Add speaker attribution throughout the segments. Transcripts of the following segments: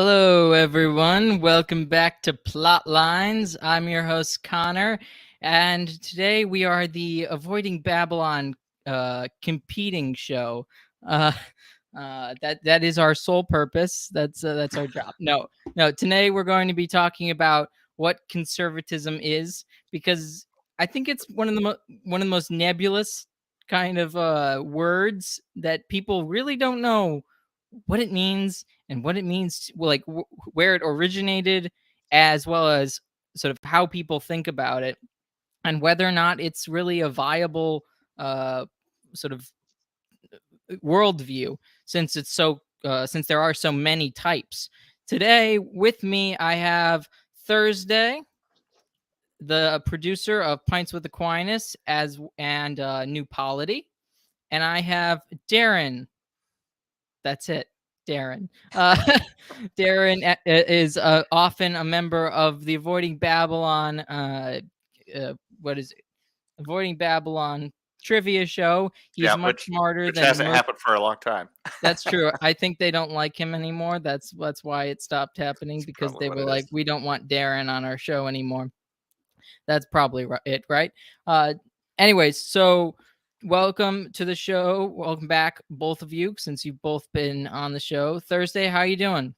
Speaker 1: Hello, everyone. Welcome back to Plotlines. I'm your host, Connor, and today we are the Avoiding Babylon competing show. That is our sole purpose. That's our job. No. Today we're going to be talking about what conservatism is, because I think it's one of the most nebulous kind of words that people really don't know what it means and what it means, like where it originated, as well as sort of how people think about it, and whether or not it's really a viable sort of worldview, since since there are so many types. Today with me, I have Thrsdy, the producer of Pints with Aquinas, and New Polity, and I have Darren. That's it. Darren. Darren is often a member of the Avoiding Babylon, what is it? Avoiding Babylon trivia show. He's much smarter
Speaker 2: which
Speaker 1: than
Speaker 2: hasn't happened for a long time.
Speaker 1: That's true. I think they don't like him anymore. That's why it stopped happening, because they were like, we don't want Darren on our show anymore. That's probably it, right? Anyways, so welcome to the show. Welcome back, both of you, since you've both been on the show. Thrsdy, how are you doing?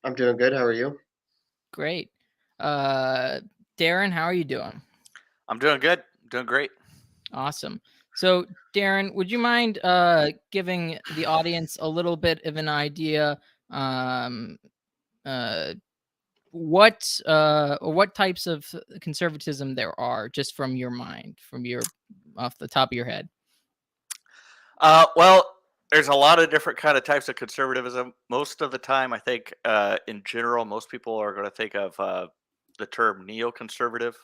Speaker 3: I'm doing good. How are you?
Speaker 1: Great. Darren, how are you doing?
Speaker 2: I'm doing good. Doing great.
Speaker 1: Awesome. So, Darren, would you mind giving the audience a little bit of an idea what types of conservatism there are, just from your mind, off the top of your head?
Speaker 2: Well, there's a lot of different kind of types of conservatism. Most of the time, I think, in general, most people are going to think of the term neoconservative,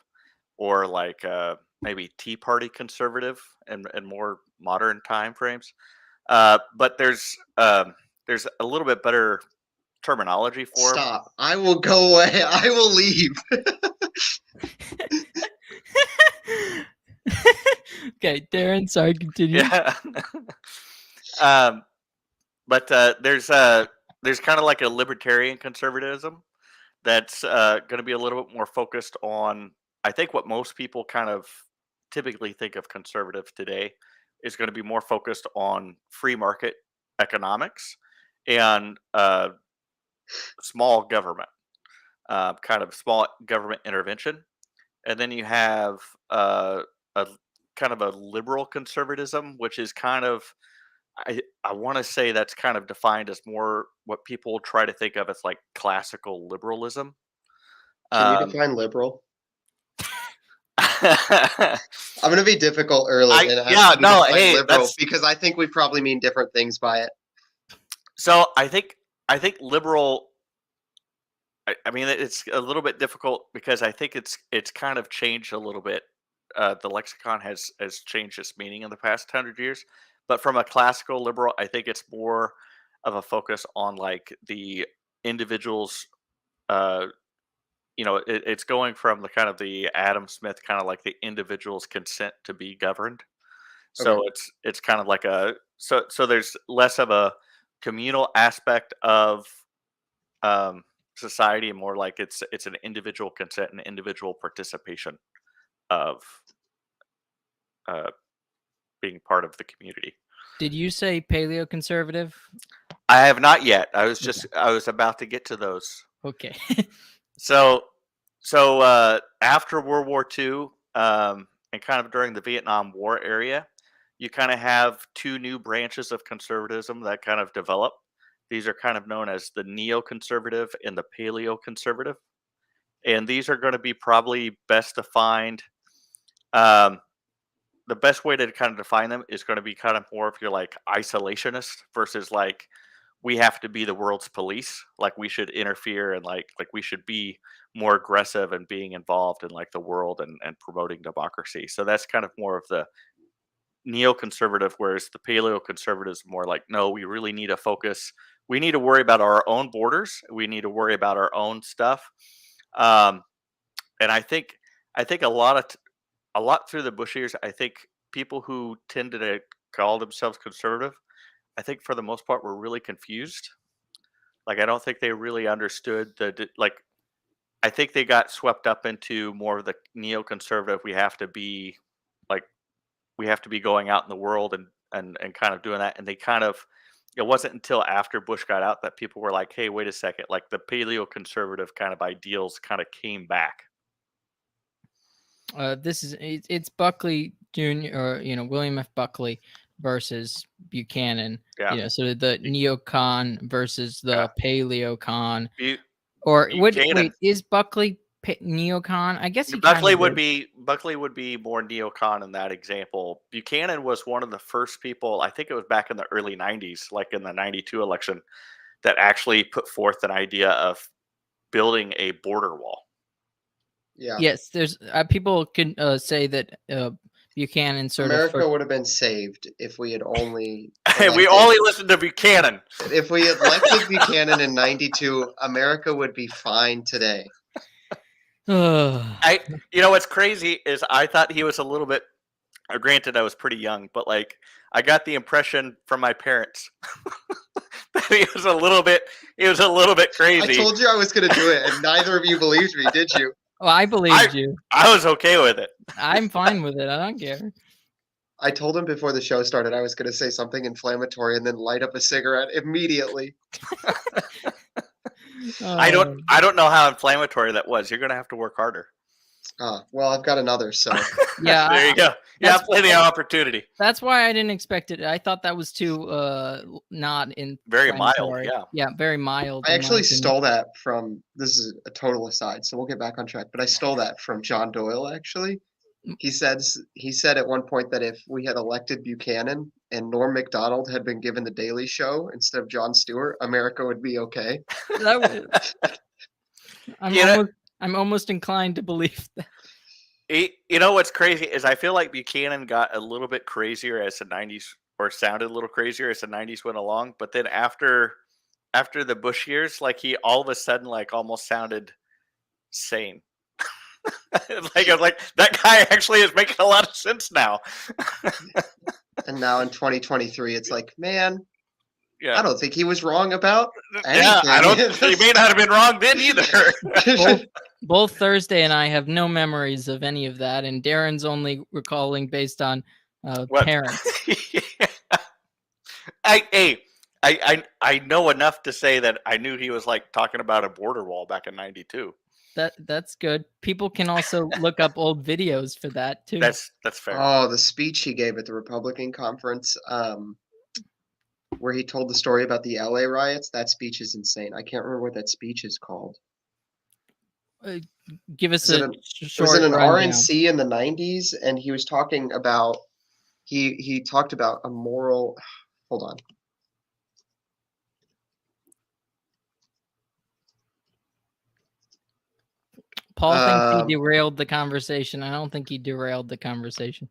Speaker 2: or like maybe Tea Party conservative, in more modern time frames. But there's a little bit better terminology for them.
Speaker 3: Stop. I will go away. I will leave.
Speaker 1: Okay, Darren, sorry, continue.
Speaker 2: Yeah. But there's kind of like a libertarian conservatism that's going to be a little bit more focused on, I think, what most people kind of typically think of conservative today is going to be more focused on free market economics and small government, kind of small government intervention. And then you have a kind of a liberal conservatism, which is kind of, I want to say that's kind of defined as more what people try to think of as like classical liberalism.
Speaker 3: Can you define liberal? I'm going to be difficult early. Liberal, because I think we probably mean different things by it.
Speaker 2: So I think liberal, I mean, it's a little bit difficult because I think it's kind of changed a little bit. The lexicon has changed its meaning in the past 100 years. But from a classical liberal, I think it's more of a focus on like the individual's, it's going from the kind of the Adam Smith kind of like the individual's consent to be governed. So
Speaker 3: Okay.
Speaker 2: it's kind of like so there's less of a communal aspect of society, and more like it's an individual consent and individual participation of being part of the community.
Speaker 1: Did you say paleoconservative?
Speaker 2: I have not yet. I was about to get to those.
Speaker 1: Okay.
Speaker 2: So after World War II, and kind of during the Vietnam War area, you kind of have two new branches of conservatism that kind of develop. These are kind of known as the neoconservative and the paleoconservative. And these are going to be probably best defined. The best way to kind of define them is going to be kind of more if you're like isolationist versus like we have to be the world's police. Like we should interfere and like we should be more aggressive and being involved in like the world and promoting democracy. So that's kind of more of the neoconservative, whereas the paleoconservative is more like, no, we really need to focus. We need to worry about our own borders. We need to worry about our own stuff. And I think a lot through the Bush years, I think people who tended to call themselves conservative, I think for the most part, were really confused. Like, I don't think they really understood I think they got swept up into more of the neoconservative. We have to be going out in the world and kind of doing that. And they kind of, it wasn't until after Bush got out that people were like, hey, wait a second, like the paleoconservative kind of ideals kind of came back.
Speaker 1: It's Buckley Jr. or William F. Buckley versus Buchanan.
Speaker 2: Yeah.
Speaker 1: So the neocon versus the paleocon.
Speaker 2: Buchanan,
Speaker 1: wait, is Buckley neocon? I guess
Speaker 2: Buckley would be more neocon in that example. Buchanan was one of the first people, I think it was back in the early 90s, like in the 92 election, that actually put forth an idea of building a border wall.
Speaker 3: Yeah.
Speaker 1: Yes, there's people can say that Buchanan
Speaker 3: America would have been saved if we had only
Speaker 2: we only listened to Buchanan.
Speaker 3: If we had elected Buchanan in 92, America would be fine today.
Speaker 2: What's crazy is I thought he was a little bit, granted I was pretty young, but like I got the impression from my parents that he was a little bit crazy.
Speaker 3: I told you I was going to do it, and neither of you believed me, did you?
Speaker 1: Well, I believed you.
Speaker 2: I was okay with it.
Speaker 1: I'm fine with it. I don't care.
Speaker 3: I told him before the show started I was going to say something inflammatory and then light up a cigarette immediately.
Speaker 2: I don't know how inflammatory that was. You're going to have to work harder.
Speaker 3: Well, I've got another, so.
Speaker 2: Yeah. There you go. You have plenty of opportunity.
Speaker 1: That's why I didn't expect it. I thought that was too not in
Speaker 2: very mild.
Speaker 1: Yeah, very mild.
Speaker 3: I actually stole that from, this is a total aside, so we'll get back on track, but I stole that from John Doyle, actually. He said at one point that if we had elected Buchanan and Norm Macdonald had been given the Daily Show instead of Jon Stewart, America would be okay.
Speaker 1: I'm almost inclined to believe that.
Speaker 2: What's crazy is I feel like Buchanan got a little bit crazier as the 90s, or sounded a little crazier as the 90s went along. But then after the Bush years, like he all of a sudden like almost sounded sane. I was like, that guy actually is making a lot of sense now.
Speaker 3: And now in 2023, it's like, man, I don't think he was wrong about anything.
Speaker 2: Yeah, he may not have been wrong then either.
Speaker 1: Both Thrsdy and I have no memories of any of that, and Darren's only recalling based on parents.
Speaker 2: I know enough to say that I knew he was like talking about a border wall back in 92.
Speaker 1: That's good. People can also look up old videos for that too.
Speaker 2: That's fair.
Speaker 3: Oh, the speech he gave at the Republican conference, where he told the story about the LA riots. That speech is insane. I can't remember what that speech is called.
Speaker 1: Give us
Speaker 3: short. It was in an RNC in the 90s, and he was talking about he talked about a moral. Hold on.
Speaker 1: Paul thinks he derailed the conversation. I don't think he derailed the conversation.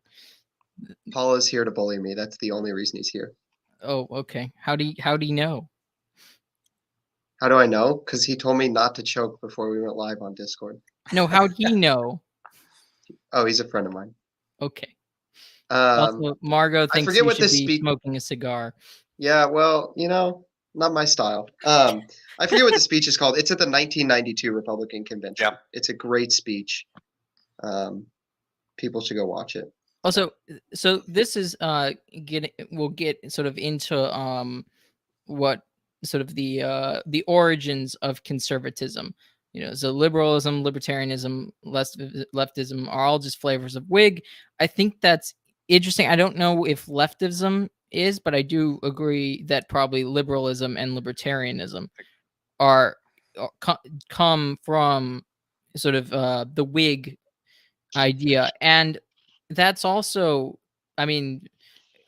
Speaker 3: Paul is here to bully me. That's the only reason he's here.
Speaker 1: Oh, okay. How do you know?
Speaker 3: How do I know? Because he told me not to choke before we went live on Discord.
Speaker 1: No, how'd he know?
Speaker 3: Oh, he's a friend of mine.
Speaker 1: Okay. Also, Margot thinks you should be smoking a cigar.
Speaker 3: Yeah, well, not my style. I forget what the speech is called. It's at the 1992 Republican convention.
Speaker 2: Yeah.
Speaker 3: It's a great speech. People should go watch it.
Speaker 1: Also, so this is we'll get sort of into what sort of the origins of conservatism. So liberalism, libertarianism, leftism are all just flavors of Whig. I think that's interesting. I don't know if leftism is, but I do agree that probably liberalism and libertarianism come from sort of the Whig idea. And that's also, I mean,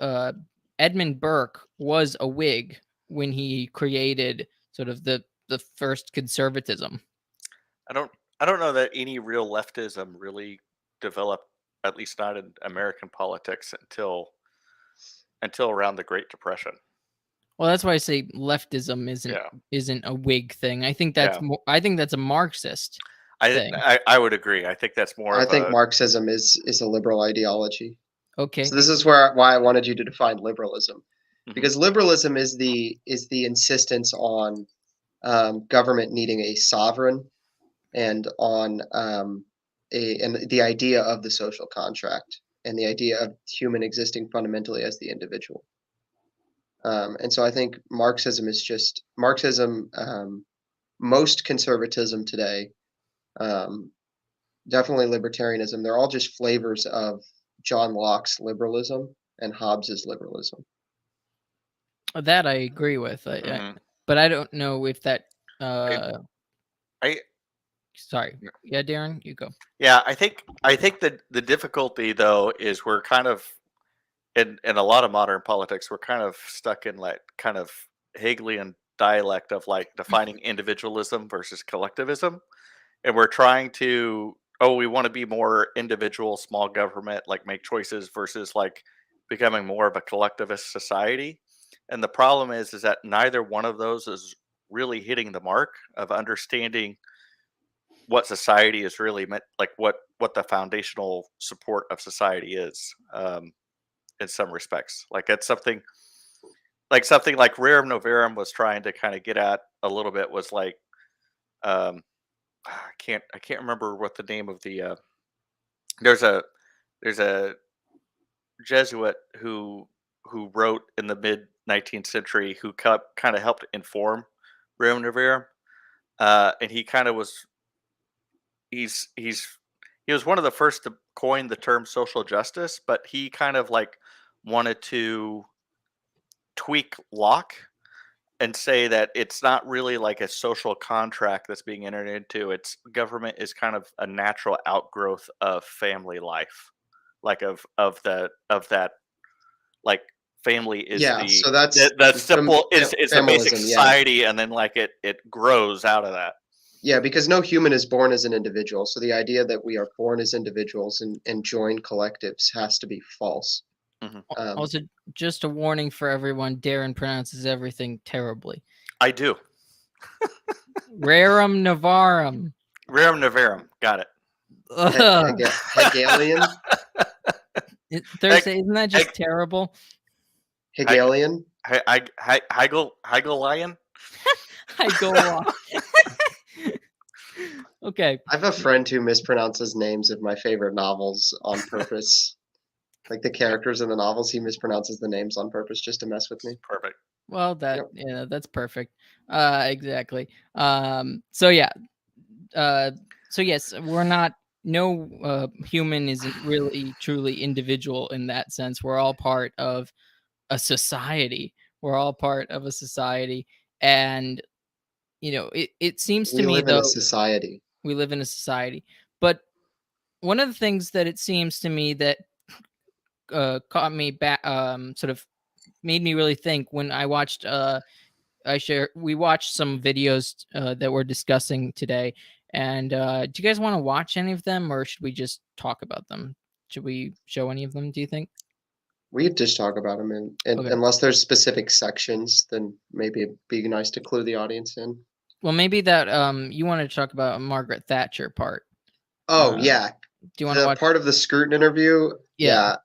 Speaker 1: Edmund Burke was a Whig when he created sort of the first conservatism.
Speaker 2: I don't know that any real leftism really developed, at least not in American politics, until around the Great Depression.
Speaker 1: Well, that's why I say leftism isn't a Whig thing. I think that's I think that's a Marxist thing.
Speaker 2: I would agree. I think that's more.
Speaker 3: I think Marxism is a liberal ideology.
Speaker 1: Okay.
Speaker 3: So this is why I wanted you to define liberalism, because liberalism is the insistence on government needing a sovereign, and on and the idea of the social contract, and the idea of human existing fundamentally as the individual. And so I think Marxism is just Marxism. Most conservatism today, definitely libertarianism, they're all just flavors of John Locke's liberalism and Hobbes's liberalism.
Speaker 1: That I agree with.
Speaker 2: Mhm.
Speaker 1: But I don't know if that.
Speaker 2: I
Speaker 1: Sorry. Yeah, Darren, you go.
Speaker 2: Yeah, I think that the difficulty though is we're kind of in a lot of modern politics we're kind of stuck in like kind of Hegelian dialect of like defining individualism versus collectivism, and we're trying to we want to be more individual, small government, like make choices versus like becoming more of a collectivist society. And the problem is that neither one of those is really hitting the mark of understanding what society is really meant, like what the foundational support of society is, in some respects. Like it's something like Rerum Novarum was trying to kind of get at a little bit, was like, um I can't remember what the name of the there's a there's a Jesuit who wrote in the mid 19th century who kind of helped inform Rerum Novarum, and he kind of was he was one of the first to coin the term social justice, but he kind of like wanted to tweak Locke and say that it's not really like a social contract that's being entered into. It's government is kind of a natural outgrowth of family life, like of that, like family is
Speaker 3: Yeah, so that's
Speaker 2: the simple is the basic
Speaker 3: familism, yeah.
Speaker 2: society, and then like it grows out of that.
Speaker 3: Yeah, because no human is born as an individual. So the idea that we are born as individuals and join collectives has to be false.
Speaker 2: Mhm.
Speaker 1: Also, just a warning for everyone: Darren pronounces everything terribly.
Speaker 2: I do.
Speaker 1: Rerum Novarum.
Speaker 2: Rerum Novarum. Got it.
Speaker 3: Hegelian.
Speaker 1: Thrsdy, isn't that just terrible?
Speaker 3: Hegelian.
Speaker 2: Hegelian.
Speaker 1: Hegel. Okay.
Speaker 3: I have a friend who mispronounces names of my favorite novels on purpose. Like the characters in the novels, he mispronounces the names on purpose just to mess with me.
Speaker 2: Perfect.
Speaker 1: Well,
Speaker 3: Yep.
Speaker 1: yeah, that's perfect. Exactly. So yeah. So yes, we're not. No human isn't really truly individual in that sense. We're all part of a society. We're all part of a society, and it seems to
Speaker 3: We
Speaker 1: me
Speaker 3: live in
Speaker 1: though
Speaker 3: a society.
Speaker 1: we live in a society. But one of the things that it seems to me that caught me back, sort of made me really think when I watched. We watched some videos that we're discussing today, and do you guys want to watch any of them, or should we just talk about them? Should we show any of them? Do you think?
Speaker 3: We could just talk about them, and
Speaker 1: Okay.
Speaker 3: unless there's specific sections, then maybe it'd be nice to clue the audience in.
Speaker 1: Well, maybe that you wanted to talk about Margaret Thatcher part.
Speaker 3: Oh yeah,
Speaker 1: Do you want to
Speaker 3: the
Speaker 1: watch?
Speaker 3: part of the Scruton interview?
Speaker 1: Yeah.
Speaker 3: Yeah,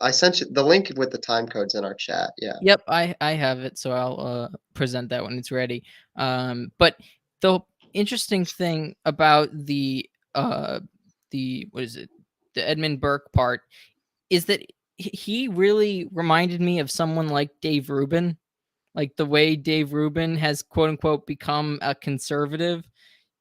Speaker 3: I sent you the link with the time codes in our chat. Yeah.
Speaker 1: Yep, I have it, so I'll present that when it's ready. But the interesting thing about the what is it, the Edmund Burke part, is that he really reminded me of someone like Dave Rubin. Like the way Dave Rubin has quote unquote become a conservative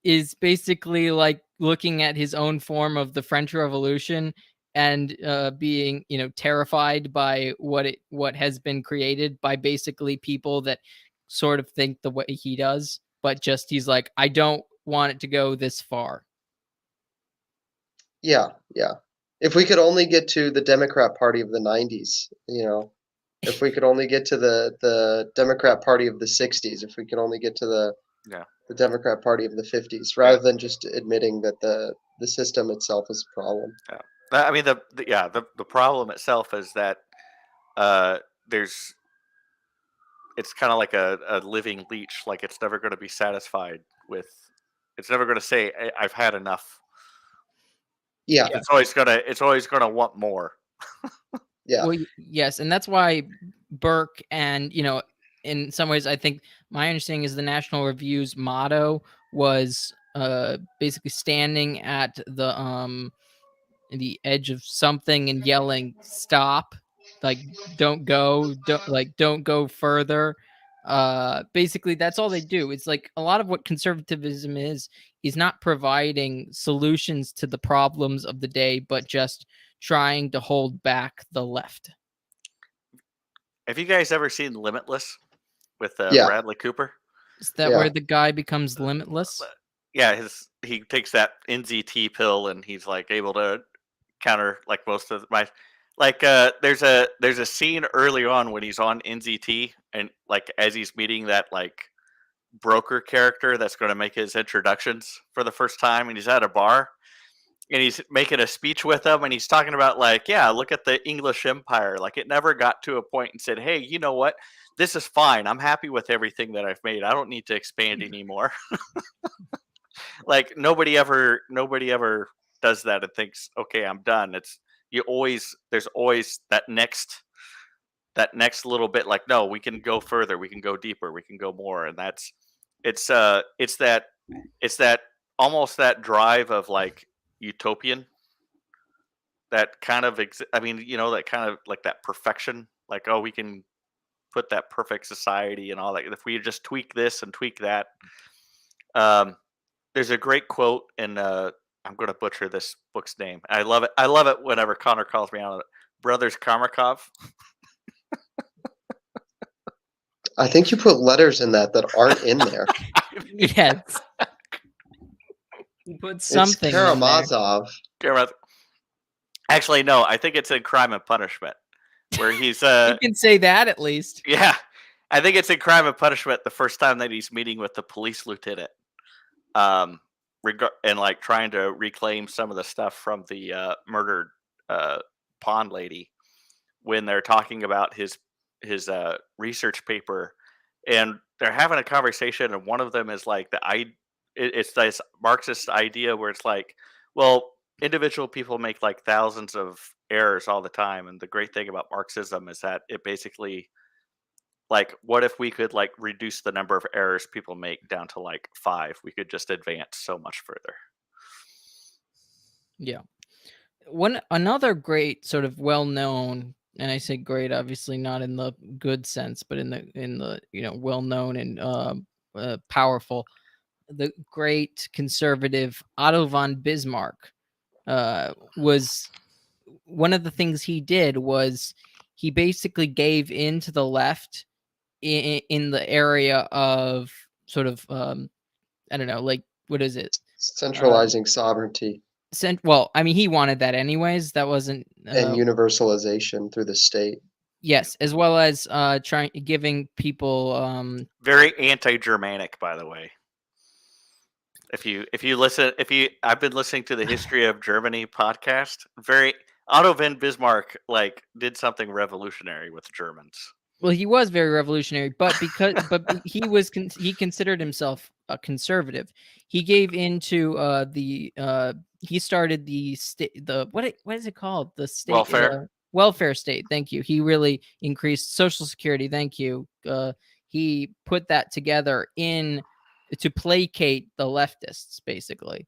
Speaker 1: is basically like looking at his own form of the French Revolution and being terrified by what has been created by basically people that sort of think the way he does, but just he's like, I don't want it to go this far.
Speaker 3: Yeah, yeah. If we could only get to the Democrat Party of the 90s, if we could only get to the Democrat Party of the 60s, if we could only get to the Democrat Party of the 50s, rather than just admitting that the system itself is a problem.
Speaker 2: Yeah. I mean the problem itself is that it's kind of like a living leech. Like it's never going to be satisfied with. It's never going to say I've had enough.
Speaker 3: Yeah.
Speaker 2: It's always gonna want more.
Speaker 3: Yeah.
Speaker 1: Well, yes, and that's why Burke and in some ways, I think my understanding is the National Review's motto was basically standing at the edge of something and yelling stop, like don't go further. Basically that's all they do. It's like a lot of what conservatism is not providing solutions to the problems of the day, but just trying to hold back the left.
Speaker 2: Have you guys ever seen Limitless with
Speaker 3: Yeah.
Speaker 2: Bradley Cooper?
Speaker 1: Is that
Speaker 3: Yeah.
Speaker 1: where the guy becomes limitless?
Speaker 2: Yeah, he takes that NZT pill and he's like able to counter like most of my like there's a scene early on when he's on NZT and like as he's meeting that like broker character that's going to make his introductions for the first time, and he's at a bar and he's making a speech with them and he's talking about like, yeah, look at the English Empire, like it never got to a point and said, hey, you know what, this is fine, I'm happy with everything that I've made, I don't need to expand anymore. Like nobody ever does that and thinks, okay, I'm done. There's always that next little bit, like, no, we can go further, we can go deeper, we can go more. And it's that almost that drive of like utopian, that kind of I mean, you know, that kind of like that perfection, like, oh, we can put that perfect society and all that if we just tweak this and tweak that. There's a great quote in I'm going to butcher this book's name. I love it whenever Connor calls me out on it. Brothers Kamarkov.
Speaker 3: I think you put letters in that aren't in there.
Speaker 1: Yes. You put something
Speaker 3: It's Karamazov.
Speaker 2: Actually, no, I think it's in Crime and Punishment, where he's
Speaker 1: you can say that at least.
Speaker 2: Yeah, I think it's in Crime and Punishment the first time that he's meeting with the police lieutenant, and like trying to reclaim some of the stuff from the murdered pond lady, when they're talking about his research paper, and they're having a conversation, and one of them is like it's this Marxist idea where it's like, well, individual people make like thousands of errors all the time, and the great thing about Marxism is that it basically, like, what if we could like reduce the number of errors people make down to like 5? We could just advance so much further.
Speaker 1: Yeah. Another great sort of well-known, and I say great obviously not in the good sense, but in the well-known and powerful, the great conservative Otto von Bismarck, was one of the things he did was he basically gave in to the left in the area of sort of I don't know, like, what is it?
Speaker 3: Centralizing sovereignty.
Speaker 1: Well, I mean, he wanted that anyways. That wasn't
Speaker 3: and universalization through the state.
Speaker 1: Yes, as well as giving people
Speaker 2: very anti-Germanic, by the way. If you listen, I've been listening to the History of Germany podcast. Otto von Bismarck like did something revolutionary with Germans.
Speaker 1: Well, he was very revolutionary, but he considered himself a conservative. He gave into he started what is it called? The state welfare state. Thank you. He really increased Social Security. Thank you. He put that together to placate the leftists, basically.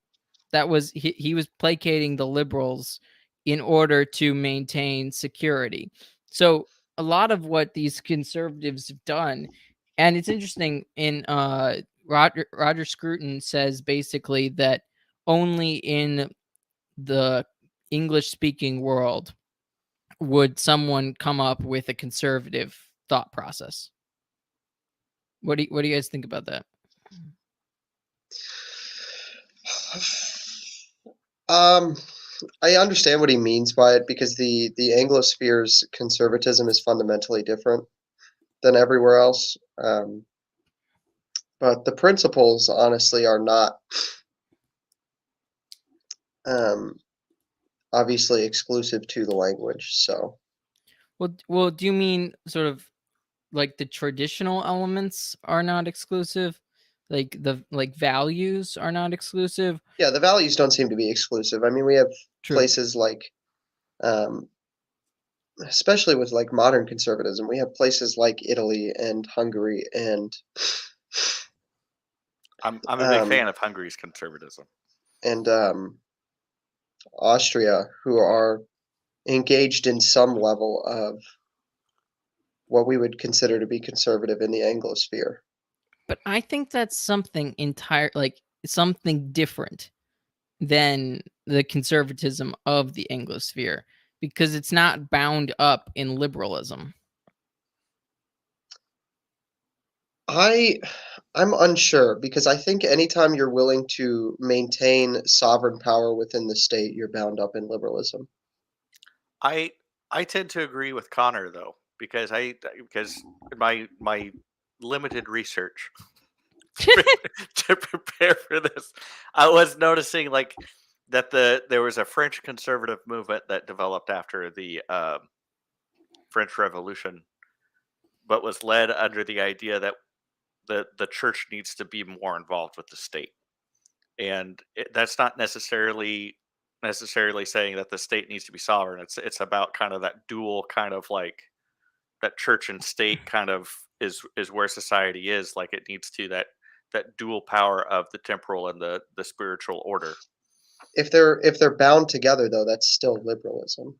Speaker 1: That was he was placating the liberals in order to maintain security. So a lot of what these conservatives have done, and it's interesting, in Roger Scruton says basically that only in the English-speaking world would someone come up with a conservative thought process. What do you guys think about that?
Speaker 3: I understand what he means by it, because the Anglosphere's conservatism is fundamentally different than everywhere else. But the principles, honestly, are not obviously exclusive to the language. So,
Speaker 1: well, do you mean sort of like the traditional elements are not exclusive? Like values are not exclusive?
Speaker 3: Yeah, the values don't seem to be exclusive. I mean, we have places like especially with like modern conservatism, we have places like Italy and Hungary and
Speaker 2: I'm a big fan of Hungary's conservatism.
Speaker 3: and Austria, who are engaged in some level of what we would consider to be conservative in the Anglosphere.
Speaker 1: But I think that's something something different than the conservatism of the Anglosphere, because it's not bound up in liberalism.
Speaker 3: I'm unsure, because I think anytime you're willing to maintain sovereign power within the state, you're bound up in liberalism.
Speaker 2: I tend to agree with Connor though, because my limited research to prepare for this, I was noticing like that there was a French conservative movement that developed after the French Revolution, but was led under the idea that the church needs to be more involved with the state, and that's not necessarily saying that the state needs to be sovereign. It's about kind of that dual kind of like that church and state kind of is where society is. Like it needs to that dual power of the temporal and the spiritual order.
Speaker 3: If they're bound together, though, that's still liberalism.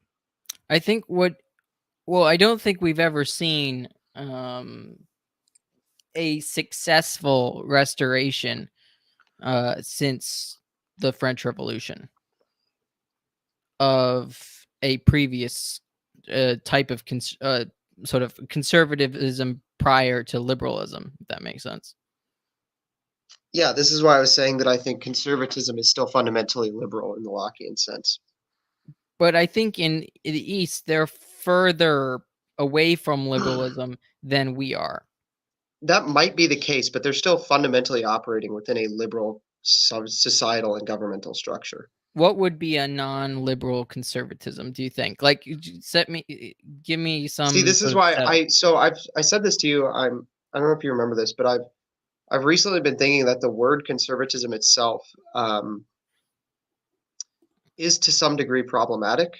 Speaker 1: I think I don't think we've ever seen a successful restoration since the French Revolution of a previous type of sort of conservatism prior to liberalism, if that makes sense.
Speaker 3: Yeah, this is why I was saying that I think conservatism is still fundamentally liberal in the Lockean sense.
Speaker 1: But I think in the East, they're further away from liberalism than we are.
Speaker 3: That might be the case, but they're still fundamentally operating within a liberal societal and governmental structure.
Speaker 1: What would be a non-liberal conservatism, do you think? Like, give me some.
Speaker 3: See, this is why I said this to you. I don't know if you remember this, but I've recently been thinking that the word conservatism itself is to some degree problematic,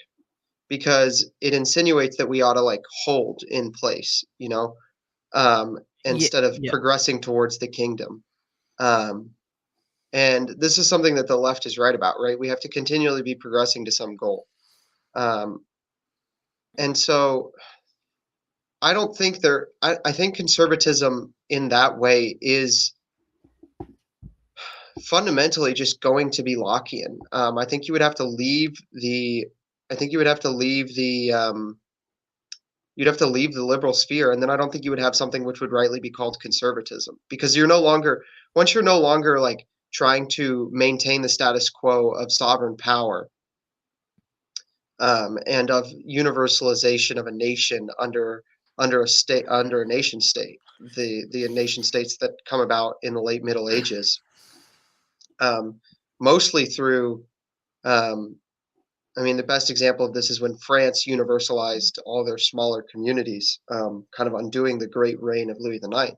Speaker 3: because it insinuates that we ought to like hold in place, instead of progressing towards the kingdom. And this is something that the left is right about, right? We have to continually be progressing to some goal. And so I don't think I think conservatism in that way is fundamentally just going to be Lockean. I think you would have to leave the you'd have to leave the liberal sphere, and then I don't think you would have something which would rightly be called conservatism, because once you're no longer like trying to maintain the status quo of sovereign power and of universalization of a nation under a nation state, the nation states that come about in the late Middle Ages, mostly through the best example of this is when France universalized all their smaller communities, kind of undoing the great reign of Louis IX.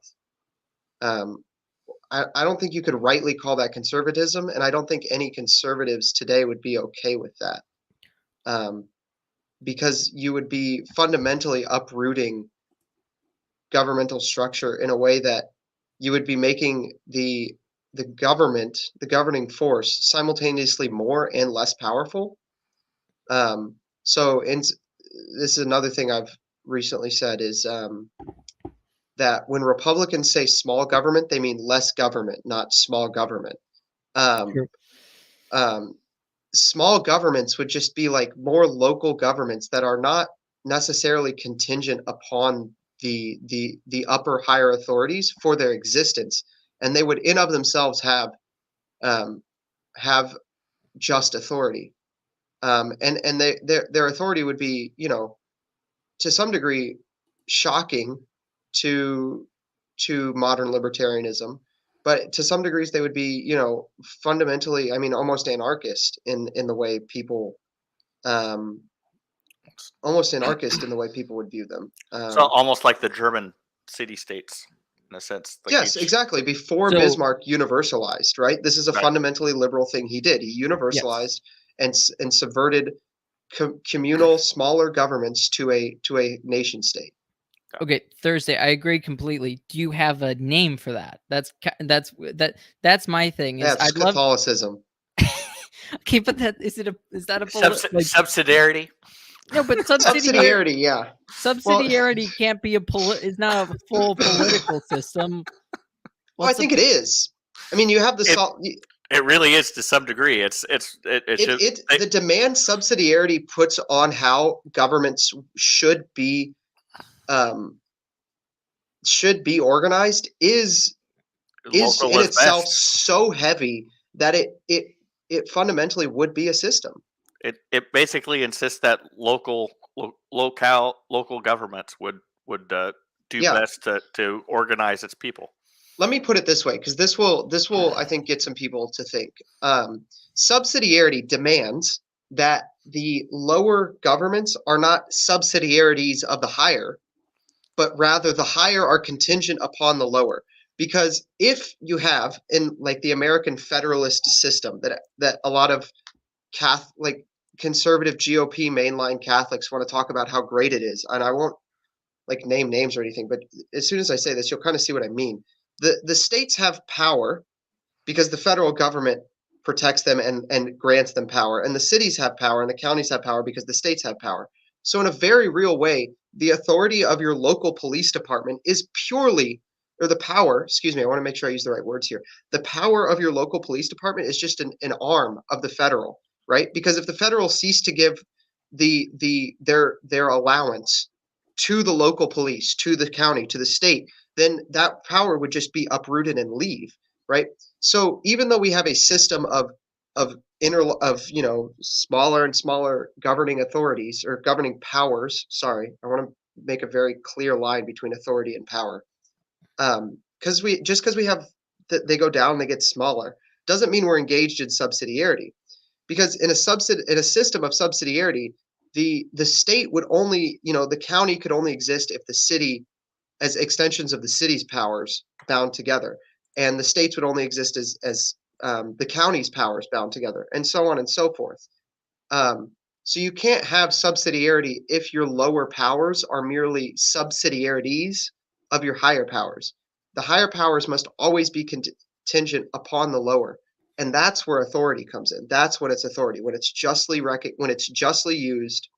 Speaker 3: I don't think you could rightly call that conservatism, and I don't think any conservatives today would be okay with that, because you would be fundamentally uprooting governmental structure in a way that you would be making the government, the governing force, simultaneously more and less powerful. This is another thing I've recently said is that when Republicans say small government, they mean less government, not small government. Small governments would just be like more local governments that are not necessarily contingent upon the upper higher authorities for their existence, and they would in of themselves have just authority. And their authority would be, to some degree, shocking to modern libertarianism, but to some degrees they would be, fundamentally, almost anarchist in the way people, would view them.
Speaker 2: So almost like the German city-states, in a sense. Like
Speaker 3: yes, exactly. Before Bismarck universalized, right? This is a fundamentally liberal thing he did. He universalized and subverted communal, smaller governments to a nation state.
Speaker 1: Okay, Thrsdy, I agree completely. Do you have a name for that? That's my thing. Is
Speaker 3: That's
Speaker 1: I'd love.
Speaker 3: Catholicism.
Speaker 1: Okay, but is that a
Speaker 2: Subsidiarity.
Speaker 1: No, but
Speaker 3: Subsidiarity, yeah.
Speaker 1: Subsidiarity can't be is not a full political system.
Speaker 3: Well, I think it is. I mean, you have the
Speaker 2: It really is to some degree.
Speaker 3: The demand subsidiarity puts on how governments should be organized is in itself so heavy that it fundamentally would be a system.
Speaker 2: It basically insists that local governments would do best to organize its people.
Speaker 3: Let me put it this way, because this will I think get some people to think. Subsidiarity demands that the lower governments are not subsidiarities of the higher, but rather the higher are contingent upon the lower. Because if you have in like the American federalist system that a lot of conservative GOP mainline Catholics want to talk about how great it is, and I won't like name names or anything, but as soon as I say this, you'll kind of see what I mean. The states have power because the federal government protects them and grants them power, and the cities have power and the counties have power because the states have power. So in a very real way, the authority of your local police department is purely, or the power, excuse me, I want to make sure I use the right words here. The power of your local police department is just an arm of the federal, right? Because if the federal cease to give their allowance to the local police, to the county, to the state, then that power would just be uprooted and leave, right? So even though we have a system of smaller and smaller governing authorities or governing powers, sorry, I want to make a very clear line between authority and power. Because we have they go down, they get smaller, doesn't mean we're engaged in subsidiarity. Because in a system of subsidiarity, the state would only, the county could only exist if the city, as extensions of the city's powers bound together, and the states would only exist as the county's powers bound together, and so on and so forth. So you can't have subsidiarity if your lower powers are merely subsidiarities of your higher powers. The higher powers must always be contingent upon the lower. And that's where authority comes in. That's what it's authority, when it's justly used,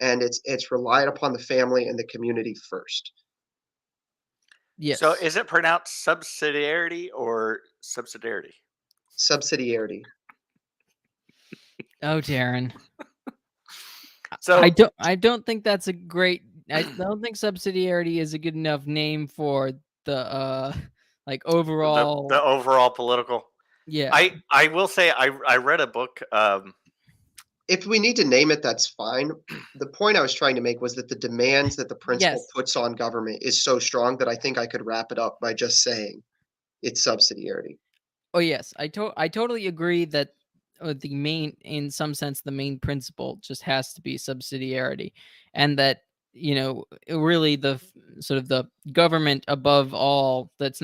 Speaker 3: and it's relied upon the family and the community first.
Speaker 1: Yes.
Speaker 2: So is it pronounced subsidiarity or subsidiarity?
Speaker 3: Subsidiarity.
Speaker 1: Oh, Darren.
Speaker 2: So
Speaker 1: I don't think that's a great. I don't think subsidiarity is a good enough name for the overall
Speaker 2: the overall political.
Speaker 1: Yeah.
Speaker 2: I will say I read a book.
Speaker 3: If we need to name it, that's fine. The point I was trying to make was that the demands that the principle puts on government is so strong that I think I could wrap it up by just saying it's subsidiarity.
Speaker 1: Oh yes, I totally agree that in some sense, the main principle just has to be subsidiarity, and that really the sort of the government above all that's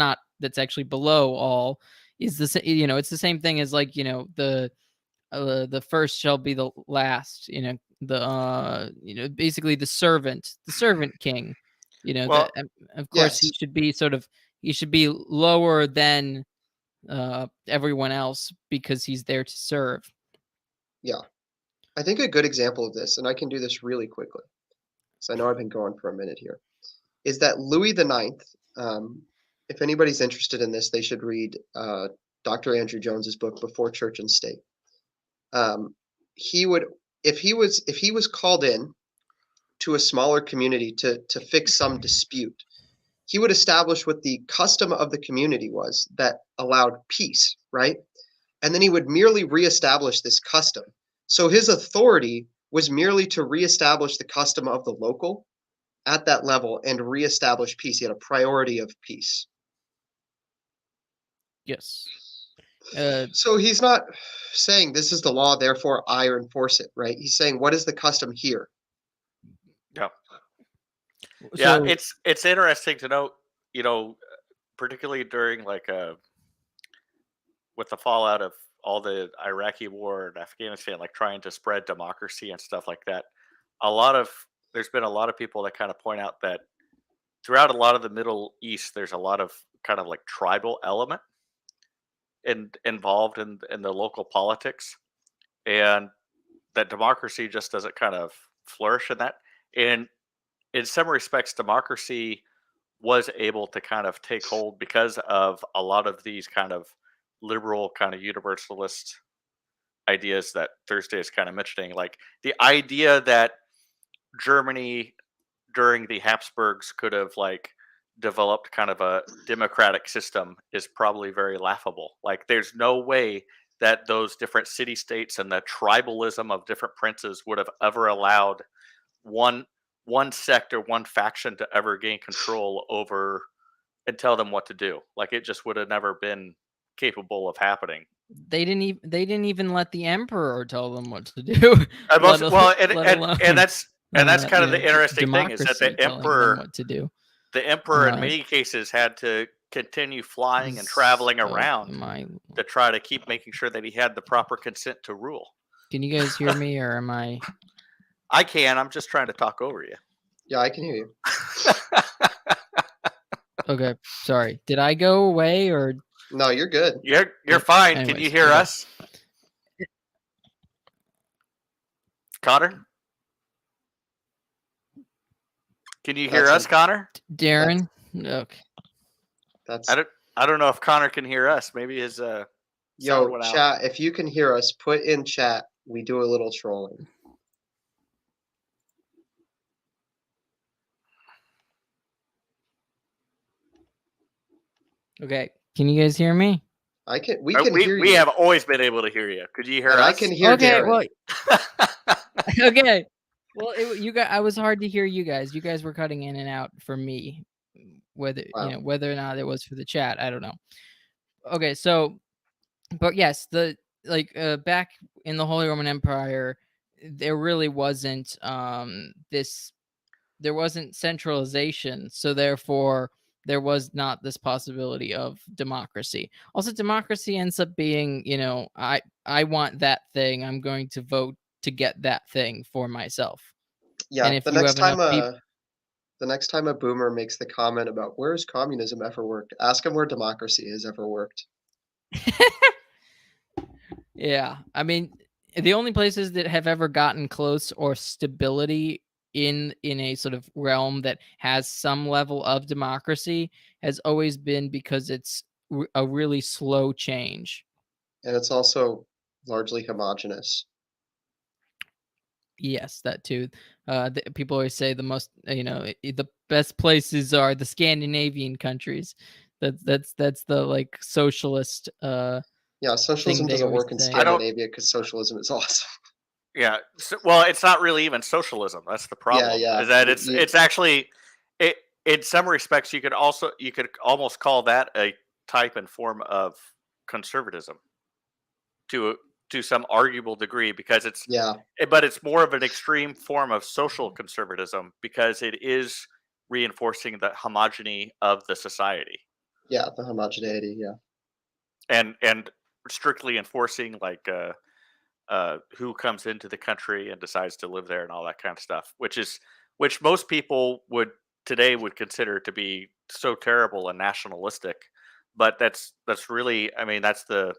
Speaker 1: actually below all is it's the same thing as the first shall be the last, basically the servant king, of course he should be lower than everyone else because he's there to serve.
Speaker 3: Yeah. I think a good example of this, and I can do this really quickly, so I know I've been going for a minute here, is that Louis IX, if anybody's interested in this, they should read Dr. Andrew Jones's book, Before Church and State. He would, if he was called in to a smaller community to fix some dispute, he would establish what the custom of the community was that allowed peace, right? And then he would merely reestablish this custom. So his authority was merely to reestablish the custom of the local at that level and reestablish peace. He had a priority of peace.
Speaker 1: Yes.
Speaker 3: So he's not saying this is the law, therefore I enforce it, right? He's saying, what is the custom here?
Speaker 2: Yeah. Yeah, it's interesting to note, particularly during with the fallout of all the Iraqi war and Afghanistan, like trying to spread democracy and stuff like that, there's been a lot of people that kind of point out that throughout a lot of the Middle East, there's a lot of kind of like tribal element involved in the local politics, and that democracy just doesn't kind of flourish in that. And in some respects, democracy was able to kind of take hold because of a lot of these kind of liberal, kind of universalist ideas that Thrsdy is kind of mentioning. Like the idea that Germany during the Habsburgs could have like developed kind of a democratic system is probably very laughable. Like there's no way that those different city states and the tribalism of different princes would have ever allowed one sect or one faction to ever gain control over and tell them what to do. Like it just would have never been capable of happening.
Speaker 1: They didn't even let the emperor tell them what to do.
Speaker 2: And that's kind of the interesting thing is that the emperor
Speaker 1: what to do.
Speaker 2: The emperor in many cases had to continue flying and traveling around to try to keep making sure that he had the proper consent to rule.
Speaker 1: Can you guys hear me, or am I?
Speaker 2: I can. I'm just trying to talk over you.
Speaker 3: Yeah, I can hear you.
Speaker 1: Okay, sorry. Did I go away or?
Speaker 3: No, you're good.
Speaker 2: You're fine.
Speaker 1: Anyways,
Speaker 2: can you hear us, Connor? Can you hear us, Connor?
Speaker 1: Darren? Okay.
Speaker 2: I don't know if Connor can hear us. Maybe his
Speaker 3: Yo, chat, if you can hear us, put in chat. We do a little trolling.
Speaker 1: Okay. Can you guys hear me?
Speaker 3: We can hear you.
Speaker 2: We have always been able to hear you. Could you hear us?
Speaker 3: I can hear Darren.
Speaker 1: Well, okay. Well, I was hard to hear you guys. You guys were cutting in and out for me. Whether whether or not it was for the chat, I don't know. Okay, so, but yes, back in the Holy Roman Empire, there really wasn't there wasn't centralization, so therefore there was not this possibility of democracy. Also, democracy ends up being, I want that thing, I'm going to vote to get that thing for myself.
Speaker 3: Yeah, and if the next time a boomer makes the comment about where's communism ever worked, ask him where democracy has ever worked.
Speaker 1: Yeah, I mean, the only places that have ever gotten close or stability in a sort of realm that has some level of democracy has always been because it's a really slow change.
Speaker 3: And it's also largely homogenous.
Speaker 1: Yes, that too. People always say the most, the best places are the Scandinavian countries. That's the like socialist.
Speaker 3: Yeah, socialism doesn't work in Scandinavia because socialism is awesome.
Speaker 2: Yeah, well, it's not really even socialism. That's the problem.
Speaker 3: Yeah.
Speaker 2: Is that it's actually in some respects you could almost call that a type and form of conservatism to some arguable degree, because but it's more of an extreme form of social conservatism because it is reinforcing the homogeny of the society.
Speaker 3: Yeah, the homogeneity. Yeah,
Speaker 2: and strictly enforcing like who comes into the country and decides to live there and all that kind of stuff, which most people would consider to be so terrible and nationalistic, but that's really, I mean, that's the.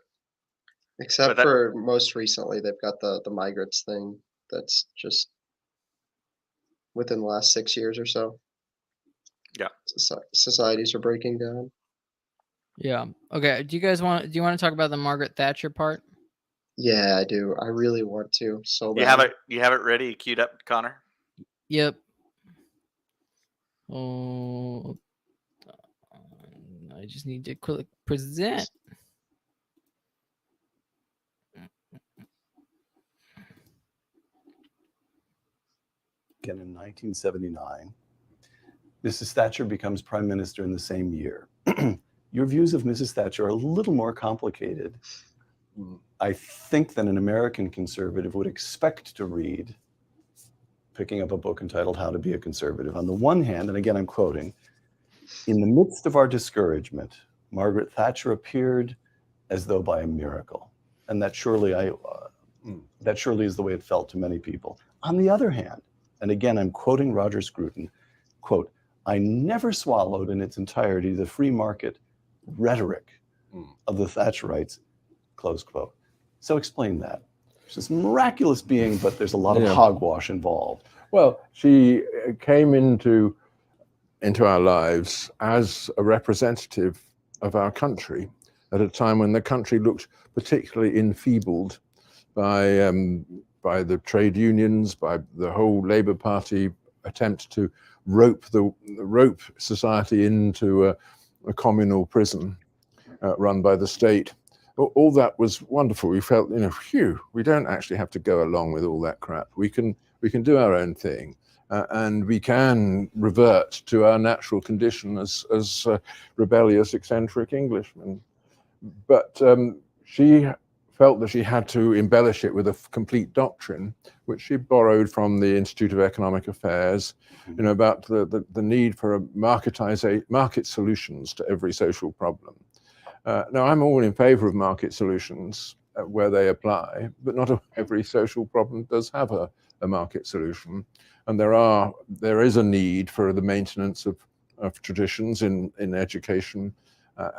Speaker 3: Except for most recently, they've got the migrants thing that's just within the last 6 years or so.
Speaker 2: Yeah,
Speaker 3: societies are breaking down.
Speaker 1: Yeah. Okay. Do you want to talk about the Margaret Thatcher part?
Speaker 3: Yeah, I do. I really want to. So bad.
Speaker 2: You have it ready, queued up, Connor?
Speaker 1: Yep. Oh, I just need to click present.
Speaker 4: Again, in 1979, Mrs. Thatcher becomes prime minister in the same year. Your views of Mrs. Thatcher are a little more complicated, I think, than an American conservative would expect to read, picking up a book entitled How to Be a Conservative. On the one hand, and again I'm quoting, "In the midst of our discouragement, Margaret Thatcher appeared as though by a miracle. and that surely that surely is the way it felt to many people. On the other hand, and again, I'm quoting Roger Scruton, quote, "I never swallowed in its entirety the free market rhetoric of the Thatcherites," close quote. So explain that. She's this miraculous being, but there's a lot of hogwash involved.
Speaker 5: Well, she came into our lives as a representative of our country at a time when the country looked particularly enfeebled by the trade unions, by the whole Labour Party attempt to rope society into a communal prison run by the state. All that was wonderful. We felt, phew, we don't actually have to go along with all that crap. We can do our own thing, and we can revert to our natural condition as rebellious, eccentric Englishmen. But she felt that she had to embellish it with a complete doctrine, which she borrowed from the Institute of Economic Affairs, about the need for market solutions to every social problem. Now, I'm all in favor of market solutions where they apply, but not every social problem does have a market solution. And there is a need for the maintenance of traditions in education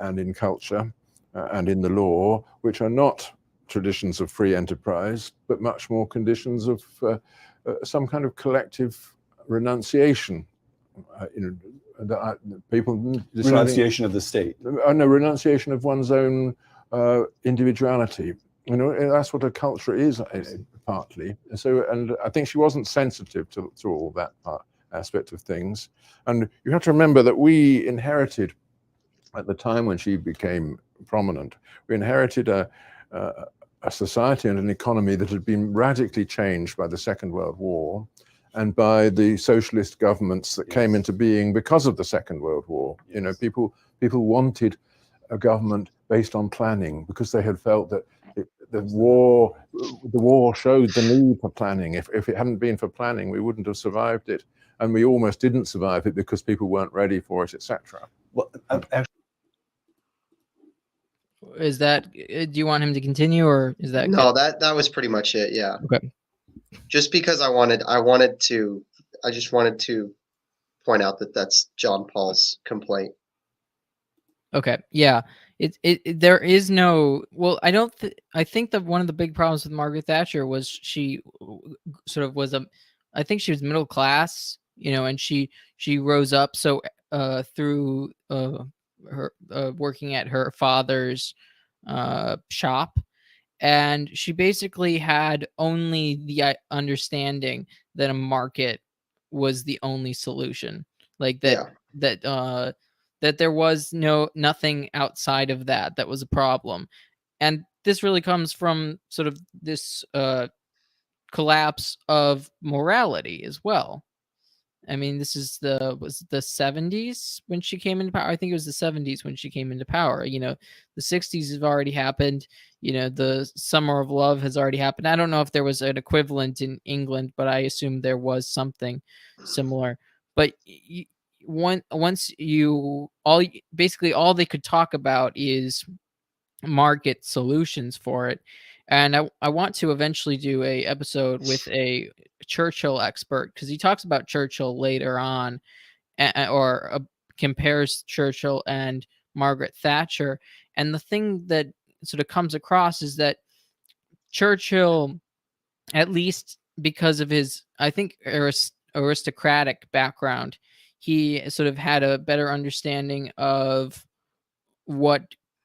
Speaker 5: and in culture and in the law, which are not traditions of free enterprise, but much more conditions of some kind of collective renunciation. People
Speaker 4: Renunciation of the state.
Speaker 5: No, renunciation of one's own individuality. That's what a culture is, partly. So, and I think she wasn't sensitive to all that aspect of things. And you have to remember that we inherited, at the time when she became prominent, we inherited a society and an economy that had been radically changed by the Second World War and by the socialist governments that came into being because of the Second World War. People wanted a government based on planning because they had felt that the war showed the need for planning. If it hadn't been for planning, we wouldn't have survived it, and we almost didn't survive it because people weren't ready for it, etc.
Speaker 4: Well, actually,
Speaker 1: Is that? Do you want him to continue, or is that?
Speaker 3: No,
Speaker 1: good?
Speaker 3: that was pretty much it. Yeah.
Speaker 1: Okay.
Speaker 3: Just because I just wanted to point out that that's John Paul's complaint.
Speaker 1: Okay. Yeah. There is no. Well, I think that one of the big problems with Margaret Thatcher was she sort of was I think she was middle class, and she rose up through her working at her father's shop, and she basically had only the understanding that a market was the only solution, like that.
Speaker 3: Yeah.
Speaker 1: That there was nothing outside of that was a problem. And this really comes from sort of this collapse of morality as well. I mean, this is was the 70s when she came into power. I think it was the 70s when she came into power. The 60s have already happened. The Summer of Love has already happened. I don't know if there was an equivalent in England, but I assume there was something similar. But basically all they could talk about is market solutions for it. And I want to eventually do a episode with a Churchill expert, because he talks about Churchill later on, or compares Churchill and Margaret Thatcher. And the thing that sort of comes across is that Churchill, at least because of his, I think, aristocratic background, he sort of had a better understanding of what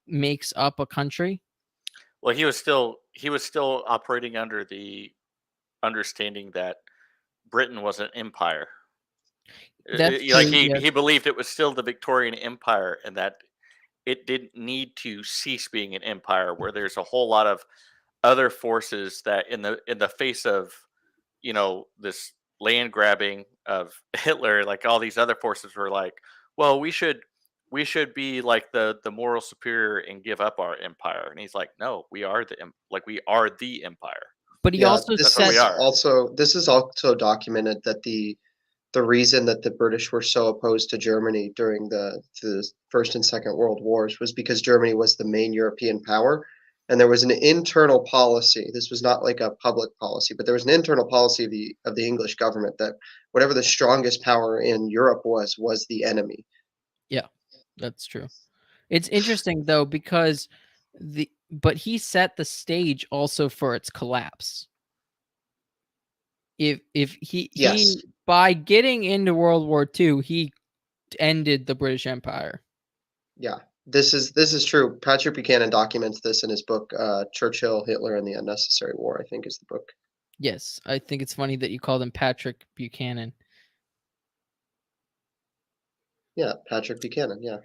Speaker 1: makes up a country.
Speaker 2: Well, he was still operating under the understanding that Britain was an empire. He believed it was still the Victorian Empire, and that it didn't need to cease being an empire, where there's a whole lot of other forces that in the face of this land grabbing of Hitler, like all these other forces were like, well, we should be like the moral superior and give up our empire. And he's like, no, we are the empire.
Speaker 1: But he also
Speaker 3: this
Speaker 1: said
Speaker 3: is also documented that the reason that the British were so opposed to Germany during the First and Second World Wars was because Germany was the main European power, and there was an internal policy. This was not like a public policy, but there was an internal policy of the English government that whatever the strongest power in Europe was the enemy.
Speaker 1: Yeah, that's true. It's interesting though, because but he set the stage also for its collapse. If he by getting into World War II, he ended the British Empire.
Speaker 3: Yeah, this is true. Patrick Buchanan documents this in his book, Churchill, Hitler, and the Unnecessary War, I think is the book.
Speaker 1: Yes, I think it's funny that you called him Patrick Buchanan.
Speaker 3: Yeah, Patrick Buchanan. Yeah,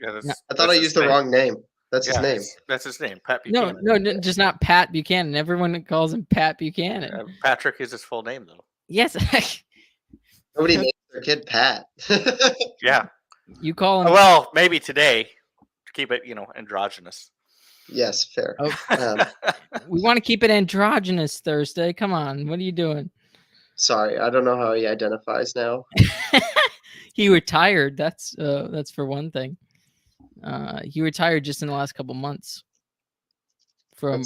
Speaker 3: I thought I used the wrong name. That's his name.
Speaker 2: That's his name, Pat Buchanan.
Speaker 1: No, just not Pat Buchanan. Everyone calls him Pat Buchanan.
Speaker 2: Patrick is his full name, though.
Speaker 1: Yes.
Speaker 3: Nobody names their kid Pat.
Speaker 2: Yeah.
Speaker 1: You call him.
Speaker 2: Well, maybe today to keep it, androgynous.
Speaker 3: Yes, fair.
Speaker 1: Oh, we want to keep it androgynous, Thrsdy. Come on, what are you doing?
Speaker 3: Sorry, I don't know how he identifies now.
Speaker 1: He retired. That's for one thing. He retired just in the last couple months from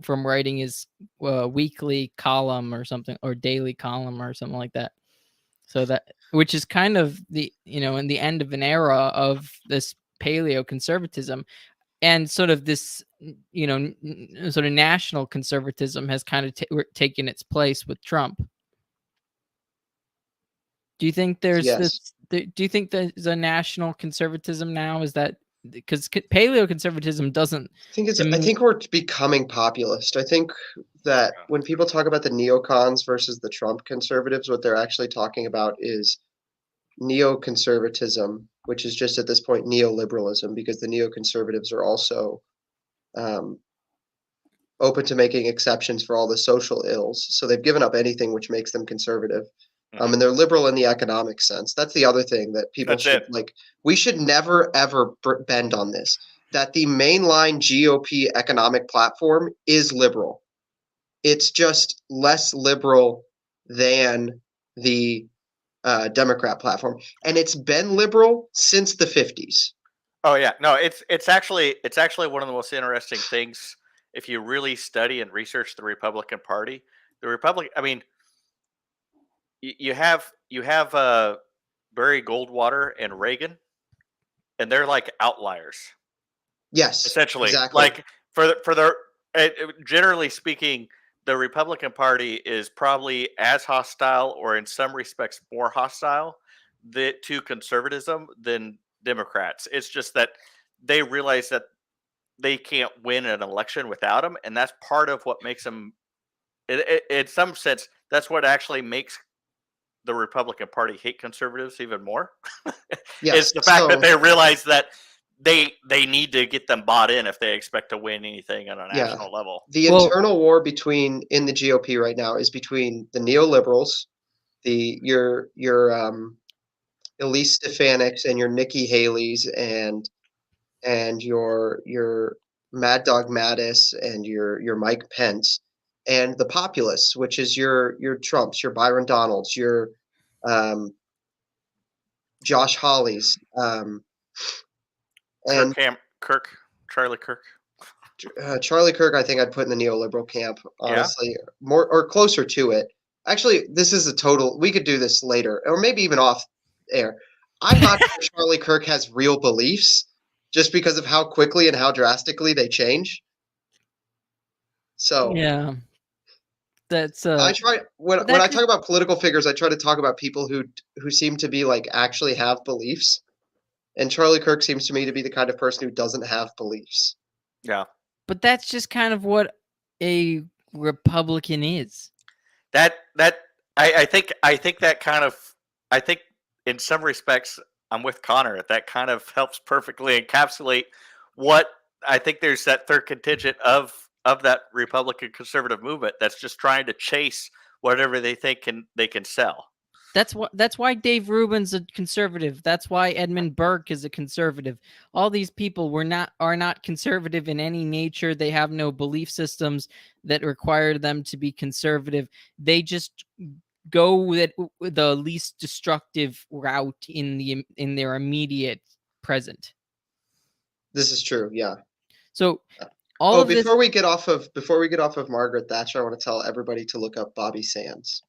Speaker 1: writing his weekly column or something, or daily column or something like that. So which is kind of the in the end of an era of this paleo conservatism, and sort of this sort of national conservatism has kind of taken its place with Trump. Do you think there's this? Do you think there's a national conservatism now? Is that because paleo conservatism doesn't?
Speaker 3: I think we're becoming populist. I think that when people talk about the neocons versus the Trump conservatives, what they're actually talking about is neoconservatism, which is just at this point neoliberalism, because the neoconservatives are also open to making exceptions for all the social ills. So they've given up anything which makes them conservative. And they're liberal in the economic sense. That's the other thing that people we should never, ever bend on this, that the mainline GOP economic platform is liberal. It's just less liberal than the Democrat platform. And it's been liberal since the 50s.
Speaker 2: Oh, yeah. No, it's actually one of the most interesting things if you really study and research the Republican Party. You have Barry Goldwater and Reagan, and they're like outliers.
Speaker 3: Yes,
Speaker 2: essentially.
Speaker 3: Exactly.
Speaker 2: Like generally speaking, the Republican Party is probably as hostile, or in some respects more hostile, to conservatism than Democrats. It's just that they realize that they can't win an election without them, and that's part of what makes them. In some sense, that's what actually makes the Republican Party hate conservatives even more. It's the fact that they realize that they need to get them bought in if they expect to win anything on a national level.
Speaker 3: The internal war in the GOP right now is between the neoliberals, your Elise Stefanik's and your Nikki Haley's and your Mad Dog Mattis and your Mike Pence, and the populists, which is your Trumps, your Byron Donalds, your Josh Hawley's, and
Speaker 2: Charlie Kirk.
Speaker 3: Charlie Kirk, I think I'd put in the neoliberal camp, honestly, more or closer to it. Actually, this is we could do this later, or maybe even off air. I'm not sure Charlie Kirk has real beliefs, just because of how quickly and how drastically they change. So
Speaker 1: yeah. That's
Speaker 3: I try when I talk about political figures, I try to talk about people who seem to be like actually have beliefs. And Charlie Kirk seems to me to be the kind of person who doesn't have beliefs.
Speaker 2: Yeah.
Speaker 1: But that's just kind of what a Republican is.
Speaker 2: I think in some respects I'm with Connor. That kind of helps perfectly encapsulate what I think. There's that third contingent of that Republican conservative movement that's just trying to chase whatever they think they can sell.
Speaker 1: That's why Dave Rubin's a conservative. That's why Edmund Burke is a conservative. All these people are not conservative in any nature. They have no belief systems that require them to be conservative. They just go with the least destructive route in their immediate present.
Speaker 3: This is true, yeah.
Speaker 1: So All of this.
Speaker 3: before we get off of Margaret Thatcher, I want to tell everybody to look up Bobby Sands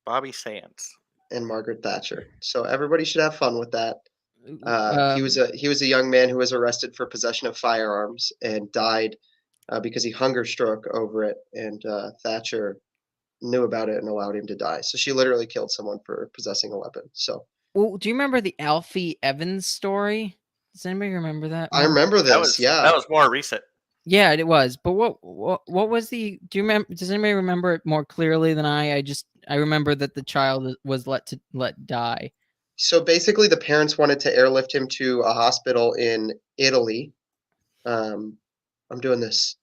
Speaker 2: Bobby Sands.
Speaker 3: and Margaret Thatcher. So everybody should have fun with that. He was
Speaker 1: Um,
Speaker 3: a young man who was arrested for possession of firearms and died because he hunger stroke over it, and Thatcher knew about it and allowed him to die. So she literally killed someone for possessing a weapon. So
Speaker 1: well, do you remember the Alfie Evans story? Does anybody remember that?
Speaker 3: I remember
Speaker 2: That
Speaker 3: this.
Speaker 2: was
Speaker 3: Yeah,
Speaker 2: more recent.
Speaker 1: Yeah, it was. But what was the? Do you remember? Does anybody remember it more clearly than I? I remember that the child was let die.
Speaker 3: so basically, the parents wanted to airlift him to a hospital in Italy. I'm doing this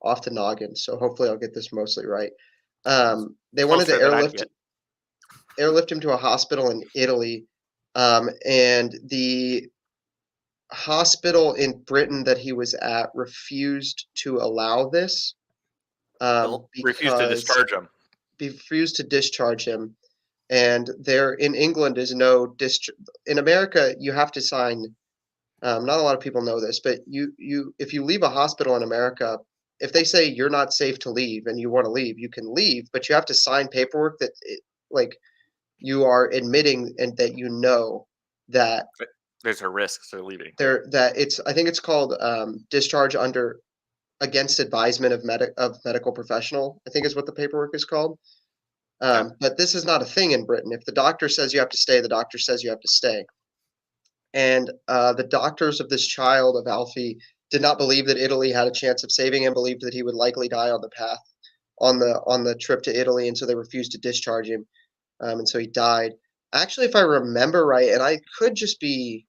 Speaker 3: off the noggin, so hopefully I'll get this mostly right. They wanted to
Speaker 2: Closer than I get.
Speaker 3: airlift him to a hospital in Italy, and the hospital in Britain that he was at refused to allow this
Speaker 2: They'll refuse to discharge him.
Speaker 3: refused to discharge him. And there in England is no discharge. In America, you have to sign. Not a lot of people know this, but if you leave a hospital in America, if they say you're not safe to leave and you want to leave, you can leave, but you have to sign paperwork that like you are admitting and that you know that
Speaker 2: There's a risk they're leaving.
Speaker 3: I think it's called discharge under against advisement of medical professional, I think is what the paperwork is called. But this is not a thing in Britain. If the doctor says you have to stay, the doctor says you have to stay. And the doctors of this child, of Alfie, did not believe that Italy had a chance of saving him, believed that he would likely die on the path, on the trip to Italy, and so they refused to discharge him. And so he died. Actually, if I remember right, and I could just be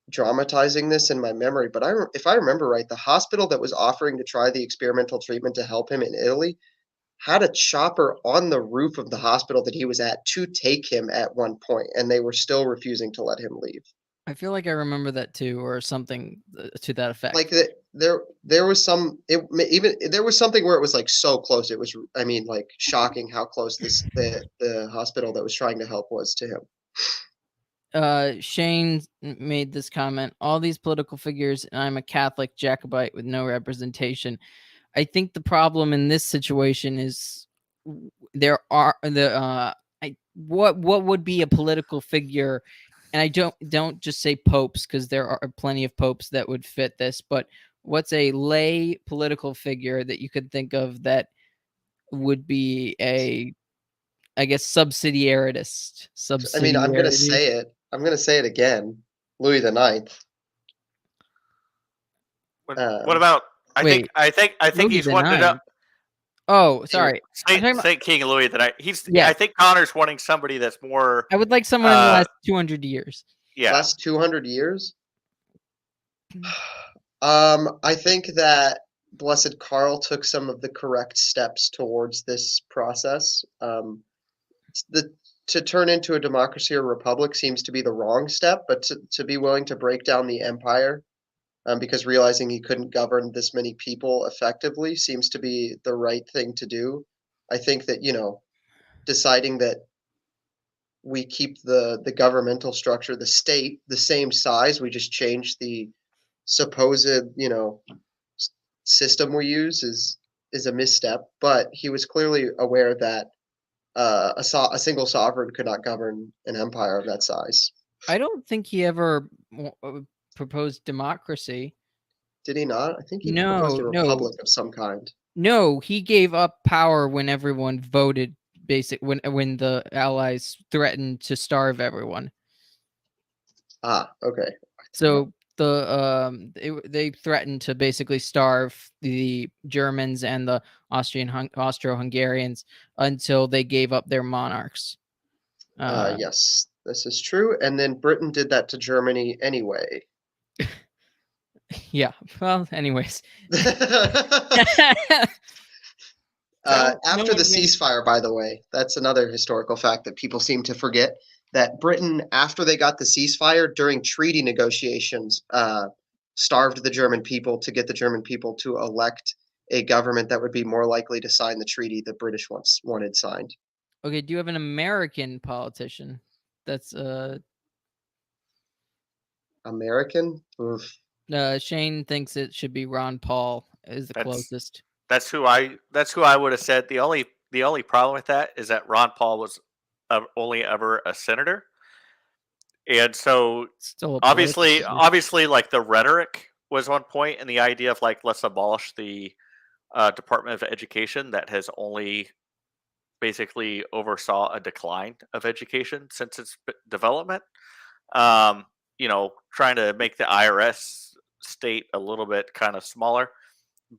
Speaker 3: dramatizing this in my memory, but if I remember right, the hospital that was offering to try the experimental treatment to help him in Italy had a chopper on the roof of the hospital that he was at to take him at one point, and they were still refusing to let him leave.
Speaker 1: I feel like I remember that too, or something to that effect.
Speaker 3: Like there was there was something where it was like so close. It was, I mean, like shocking how close the hospital that was trying to help was to him.
Speaker 1: Shane made this comment: all these political figures, and I'm a Catholic Jacobite with no representation. I think the problem in this situation is there are what would be a political figure, and I don't just say popes, because there are plenty of popes that would fit this, but what's a lay political figure that you could think of that would be I guess subsidiaritist?
Speaker 3: I mean, I'm gonna say it. I'm gonna say it again. Louis the Ninth.
Speaker 2: What about? I think
Speaker 1: Louis
Speaker 2: he's
Speaker 1: the
Speaker 2: wanting to.
Speaker 1: Ninth. Oh, sorry.
Speaker 2: Saint King Louis the Ninth.
Speaker 1: Yeah.
Speaker 2: I think Connor's wanting somebody that's more.
Speaker 1: I would like someone in the last 200 years.
Speaker 2: Yeah.
Speaker 3: Last 200 years. I think that Blessed Karl took some of the correct steps towards this process. To turn into a democracy or republic seems to be the wrong step, but to be willing to break down the empire, because realizing he couldn't govern this many people effectively seems to be the right thing to do. I think that, deciding that we keep the governmental structure, the state, the same size, we just change the supposed, system we use is a misstep. But he was clearly aware that a single sovereign could not govern an empire of that size.
Speaker 1: I don't think he ever proposed democracy.
Speaker 3: Did he not? I think he proposed a republic of some kind.
Speaker 1: No, he gave up power when everyone voted. When the Allies threatened to starve everyone.
Speaker 3: Ah, okay.
Speaker 1: So they threatened to basically starve the Germans and the Austro-Hungarians until they gave up their monarchs.
Speaker 3: Yes, this is true. And then Britain did that to Germany anyway.
Speaker 1: Yeah. Well, anyways.
Speaker 3: After the ceasefire, by the way, that's another historical fact that people seem to forget, that Britain, after they got the ceasefire during treaty negotiations, starved the German people to get the German people to elect a government that would be more likely to sign the treaty the British wanted signed.
Speaker 1: Okay, do you have an American politician that's
Speaker 3: American? Oof.
Speaker 1: Shane thinks it should be Ron Paul is the closest.
Speaker 2: That's who I would have said. The only problem with that is that Ron Paul was only ever a senator, and so
Speaker 1: Still a
Speaker 2: obviously,
Speaker 1: political figure.
Speaker 2: like the rhetoric was one point, and the idea of like let's abolish the Department of Education that has only basically oversaw a decline of education since its development. Trying to make the IRS state a little bit kind of smaller.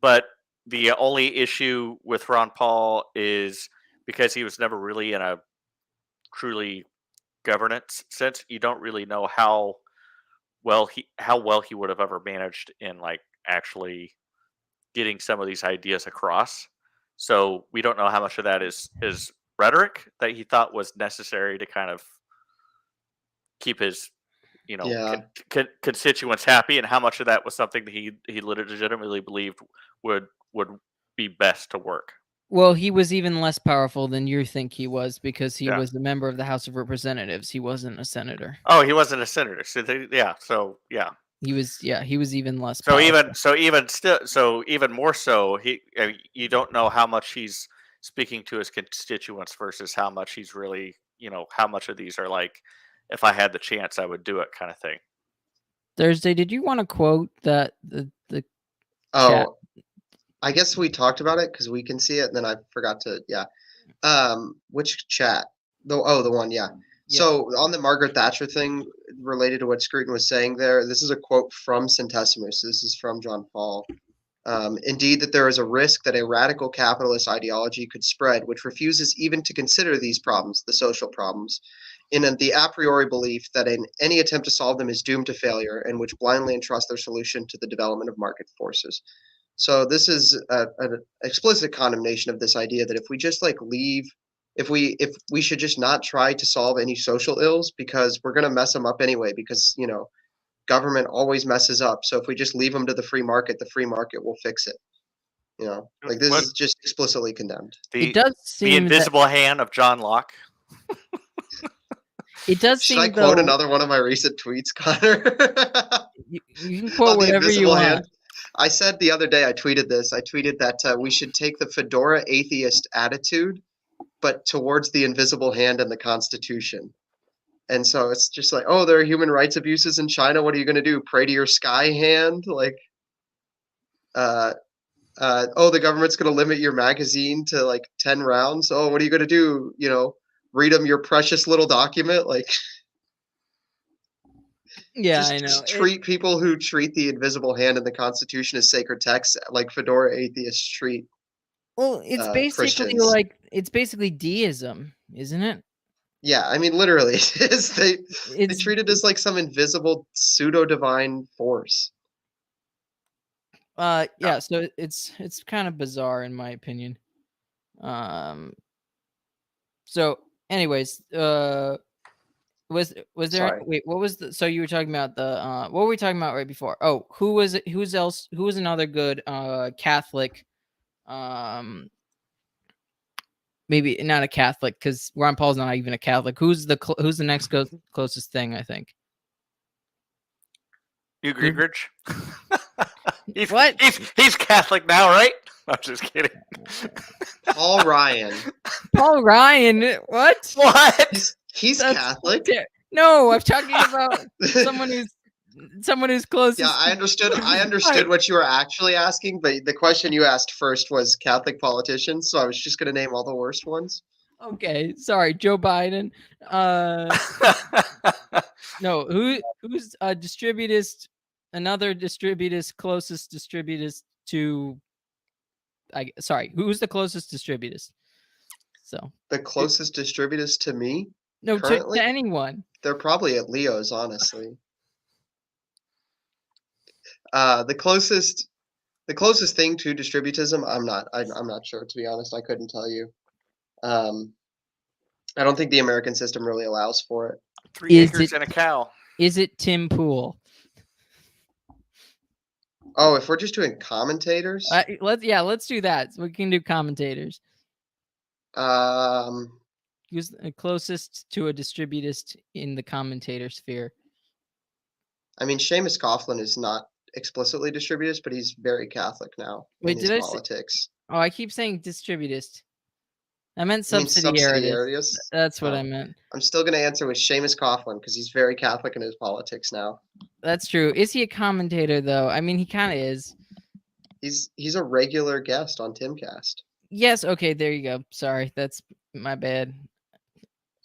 Speaker 2: But the only issue with Ron Paul is because he was never really in a truly governance sense, you don't really know how well he would have ever managed in like actually getting some of these ideas across. So we don't know how much of that is rhetoric that he thought was necessary to kind of keep his constituents happy, and how much of that was something that he legitimately believed would be best to work.
Speaker 1: Well, he was even less powerful than you think he was because he was a member of the House of Representatives. He wasn't a senator.
Speaker 2: Oh, he wasn't a senator. So
Speaker 1: He was even less
Speaker 2: So
Speaker 1: powerful.
Speaker 2: even more so, you don't know how much he's speaking to his constituents versus how much he's really, how much of these are like, if I had the chance, I would do it kind of thing.
Speaker 1: Thrsdy, did you want to quote that the
Speaker 3: Oh,
Speaker 1: chat?
Speaker 3: I guess we talked about it because we can see it, and then I forgot to. Yeah. Which chat? The one. Yeah. So on the Margaret Thatcher thing related to what Scruton was saying there, this is a quote from Centesimus. This is from John Paul. Indeed, that there is a risk that a radical capitalist ideology could spread, which refuses even to consider these problems, the social problems, in the a priori belief that any attempt to solve them is doomed to failure, and which blindly entrusts their solution to the development of market forces. So this is an explicit condemnation of this idea that if we just like leave, if we should just not try to solve any social ills because we're going to mess them up anyway, because government always messes up. So if we just leave them to the free market will fix it. Like this is just explicitly condemned.
Speaker 1: It does seem
Speaker 2: the invisible hand of John Locke.
Speaker 1: It does
Speaker 3: Should
Speaker 1: seem.
Speaker 3: I quote another one of my recent tweets, Connor?
Speaker 1: You can quote whatever you want.
Speaker 3: I said the other day, I tweeted this. I tweeted that we should take the fedora atheist attitude, but towards the invisible hand and the Constitution. And so it's just like, oh, there are human rights abuses in China. What are you going to do? Pray to your sky hand? Like, oh, the government's going to limit your magazine to like 10 rounds. Oh, what are you going to do? Read them your precious little document. Like,
Speaker 1: yeah,
Speaker 3: I know. Just treat people who treat the invisible hand and the Constitution as sacred texts like fedora atheists treat.
Speaker 1: Well, it's basically
Speaker 3: Christians.
Speaker 1: it's basically deism, isn't it?
Speaker 3: Yeah, I mean, literally, it is. They treat it as like some invisible pseudo divine force.
Speaker 1: Yeah. So it's kind of bizarre in my opinion. So, anyways, was there?
Speaker 3: Sorry.
Speaker 1: Wait, what was the? So you were talking about the. What were we talking about right before? Oh, who was another good Catholic? Maybe not a Catholic because Ron Paul's not even a Catholic. Who's the next closest thing? I think.
Speaker 2: Hugh Gingrich.
Speaker 1: What?
Speaker 2: He's Catholic now, right? I'm just kidding.
Speaker 3: Paul Ryan.
Speaker 1: Paul Ryan. What?
Speaker 2: What?
Speaker 3: He's Catholic.
Speaker 1: No, I'm talking about someone who's close.
Speaker 3: Yeah, I understood what you were actually asking, but the question you asked first was Catholic politicians, so I was just going to name all the worst ones.
Speaker 1: Okay, sorry, Joe Biden. No, who's a distributist? Another distributist, closest distributist to. Who's the closest distributist? So
Speaker 3: the closest distributist to me?
Speaker 1: No, to anyone.
Speaker 3: They're probably at Leo's, honestly. The closest thing to distributism, I'm not sure, to be honest. I couldn't tell you. I don't think the American system really allows for it.
Speaker 2: 3 acres and a cow.
Speaker 1: Is it Tim Pool?
Speaker 3: Oh, if we're just doing commentators,
Speaker 1: let's do that. So we can do commentators. Who's the closest to a distributist in the commentator sphere?
Speaker 3: I mean, Seamus Coughlin is not explicitly distributist, but he's very Catholic now
Speaker 1: Wait,
Speaker 3: in his
Speaker 1: did I say?
Speaker 3: politics.
Speaker 1: Oh, I keep saying distributist. I meant
Speaker 3: You mean
Speaker 1: subsidiarity.
Speaker 3: subsidiarities?
Speaker 1: That's what I
Speaker 3: Oh.
Speaker 1: mean.
Speaker 3: I'm still going to answer with Seamus Coughlin because he's very Catholic in his politics now.
Speaker 1: That's true. Is he a commentator though? I mean, he kind of is.
Speaker 3: He's a regular guest on Timcast.
Speaker 1: Yes. Okay. There you go. Sorry, that's my bad.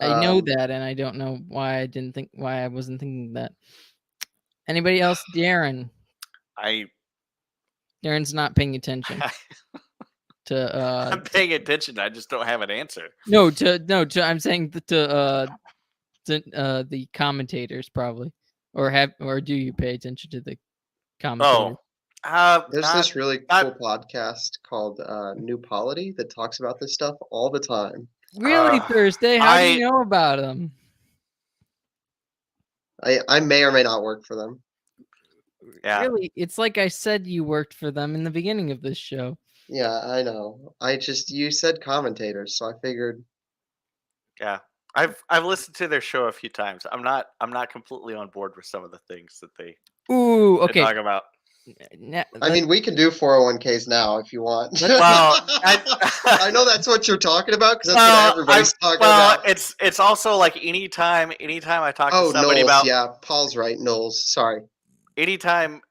Speaker 1: I know
Speaker 3: Um,
Speaker 1: that, and I don't know why I wasn't thinking that. Anybody else? Darren. Darren's not paying attention to
Speaker 2: I'm paying attention. I just don't have an answer.
Speaker 1: I'm saying to the commentators probably, or do you pay attention to the commentators?
Speaker 3: There's this really cool podcast called New Polity that talks about this stuff all the time.
Speaker 1: Really, Thrsdy? How do you know about them?
Speaker 3: I may or may not work for them.
Speaker 2: Yeah.
Speaker 1: Really, it's like I said you worked for them in the beginning of this show.
Speaker 3: Yeah, I know. You said commentators, so I figured.
Speaker 2: Yeah. I've listened to their show a few times. I'm not completely on board with some of the things that they talk about.
Speaker 3: I mean, we can do 401ks now if you want.
Speaker 2: Well,
Speaker 3: I know that's what you're talking about because that's what everybody's talking about.
Speaker 2: It's also like anytime I talk to somebody
Speaker 3: Knowles,
Speaker 2: about.
Speaker 3: Yeah, Paul's right. Knowles, sorry.
Speaker 2: Anytime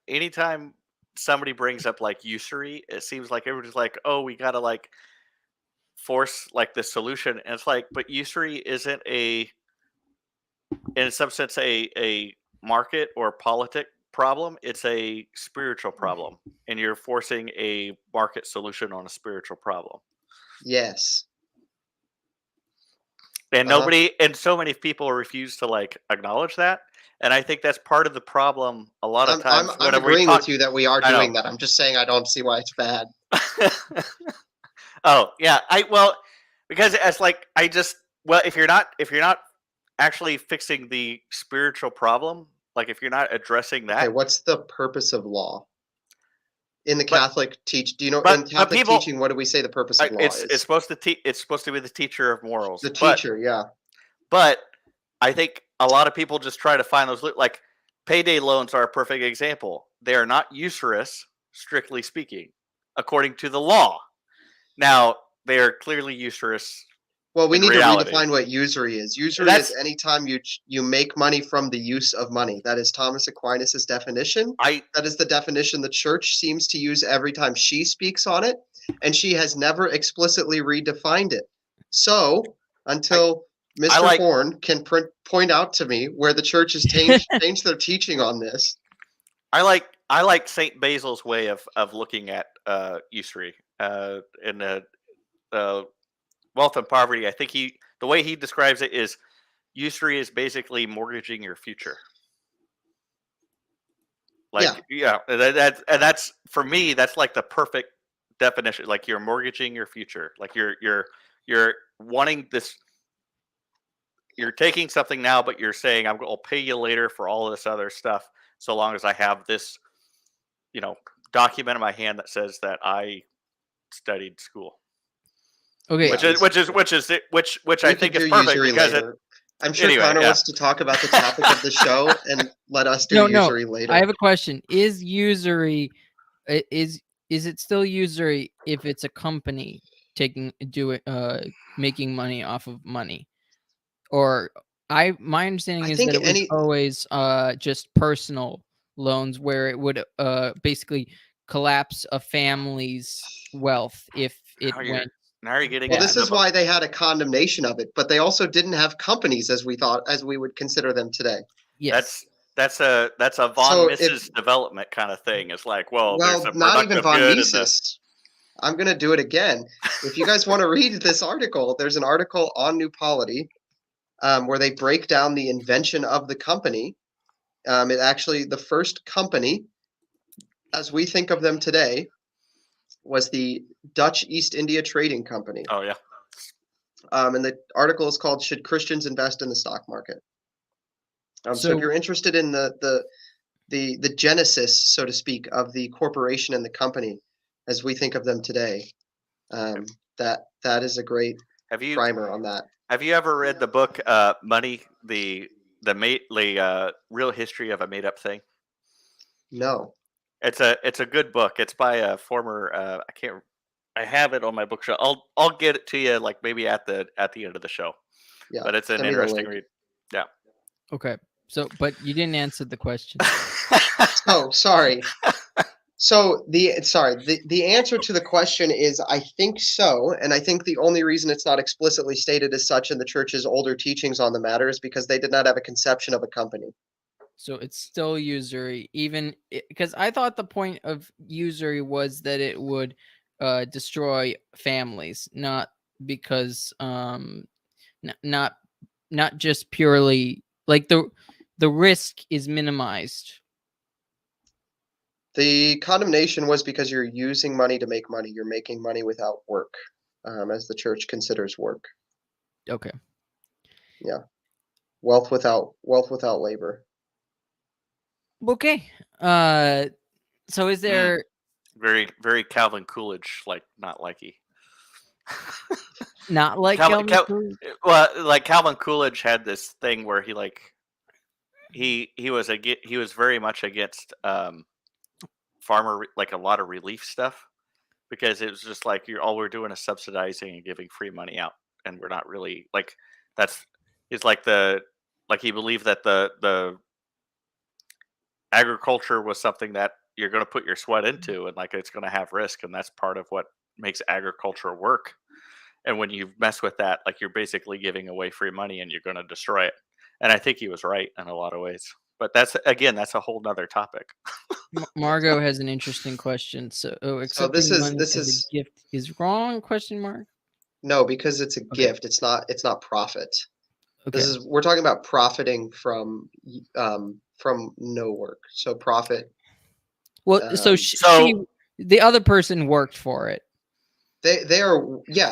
Speaker 2: somebody brings up like usury, it seems like everybody's like, oh, we gotta like force like the solution, and it's like, but usury isn't in some sense a market or politic problem. It's a spiritual problem, and you're forcing a market solution on a spiritual problem.
Speaker 3: Yes.
Speaker 2: And so many people refuse to like acknowledge that. And I think that's part of the problem a lot of times.
Speaker 3: I'm agreeing with you that we are doing that. I'm just saying I don't see why it's bad.
Speaker 2: Oh, yeah. Because it's like if you're not actually fixing the spiritual problem, like if you're not addressing that.
Speaker 3: Okay, what's the purpose of law? In the Catholic teaching, in Catholic teaching, what do we say the purpose of law is?
Speaker 2: It's supposed to be the teacher of morals.
Speaker 3: The teacher, yeah.
Speaker 2: But I think a lot of people just try to find those, like payday loans are a perfect example. They are not usurious, strictly speaking, according to the law. Now, they are clearly usurious.
Speaker 3: Well, we need to redefine what usury is. Usury is any time you make money from the use of money. That is Thomas Aquinas' definition. That is the definition the church seems to use every time she speaks on it, and she has never explicitly redefined it. So, until Mr. Horn can point out to me where the church has changed their teaching on this.
Speaker 2: I like Saint Basil's way of looking at usury in Wealth and Poverty. I think the way he describes it is usury is basically mortgaging your future. Like, yeah, that's for me. That's like the perfect definition. Like you're mortgaging your future. Like you're wanting this. You're taking something now, but you're saying I'll pay you later for all of this other stuff, so long as I have this, document in my hand that says that I studied school.
Speaker 1: Okay,
Speaker 2: which I think is perfect because
Speaker 3: I'm sure Connor wants to talk about the topic of the show and let us do usury later.
Speaker 1: I have a question: is usury is it still usury if it's a company making money off of money? Or my understanding is that it was always just personal loans where it would basically collapse a family's wealth if it went.
Speaker 2: Now you're getting.
Speaker 3: Well, this is why they had a condemnation of it, but they also didn't have companies as we would consider them today.
Speaker 1: Yes,
Speaker 2: that's a von Mises development kind of thing. It's like,
Speaker 3: not even von Mises. I'm going to do it again. If you guys want to read this article, there's an article on New Polity. Where they break down the invention of the company. The first company, as we think of them today, was the Dutch East India Trading Company.
Speaker 2: Oh, yeah.
Speaker 3: And the article is called "Should Christians Invest in the Stock Market?" So if you're interested in the genesis, so to speak, of the corporation and the company, as we think of them today, that is a great primer on that.
Speaker 2: Have you ever read the book Money, the real history of a made up thing?
Speaker 3: No.
Speaker 2: It's a good book. It's by a former I have it on my bookshelf. I'll get it to you like maybe at the end of the show.
Speaker 3: Yeah,
Speaker 2: But it's an
Speaker 3: send me the
Speaker 2: interesting
Speaker 3: link.
Speaker 2: read. Yeah.
Speaker 1: Okay. So, but you didn't answer the question.
Speaker 3: Oh, sorry. So the answer to the question is I think so, and I think the only reason it's not explicitly stated as such in the church's older teachings on the matter is because they did not have a conception of a company.
Speaker 1: So it's still usury, even because I thought the point of usury was that it would destroy families, not because not just purely like the risk is minimized.
Speaker 3: The condemnation was because you're using money to make money. You're making money without work, as the church considers work.
Speaker 1: Okay.
Speaker 3: Yeah, wealth without labor.
Speaker 1: Okay. So is there
Speaker 2: very, very Calvin Coolidge, like not likey.
Speaker 1: not like
Speaker 2: Calvin
Speaker 1: Coolidge?
Speaker 2: Well, like Calvin Coolidge had this thing where he was very much against farmer, like a lot of relief stuff, because it was just like all we're doing is subsidizing and giving free money out, and we're not really like it's like he believed that the agriculture was something that you're going to put your sweat into, and like it's going to have risk, and that's part of what makes agriculture work. And when you mess with that, like you're basically giving away free money and you're going to destroy it. And I think he was right in a lot of ways. But that's a whole nother topic.
Speaker 1: Margot has an interesting question. So accepting money as a gift is wrong? Question mark.
Speaker 3: No, because it's a gift. It's not profit. Okay. We're talking about profiting from no work. So profit.
Speaker 1: Well, so the other person worked for it.
Speaker 3: If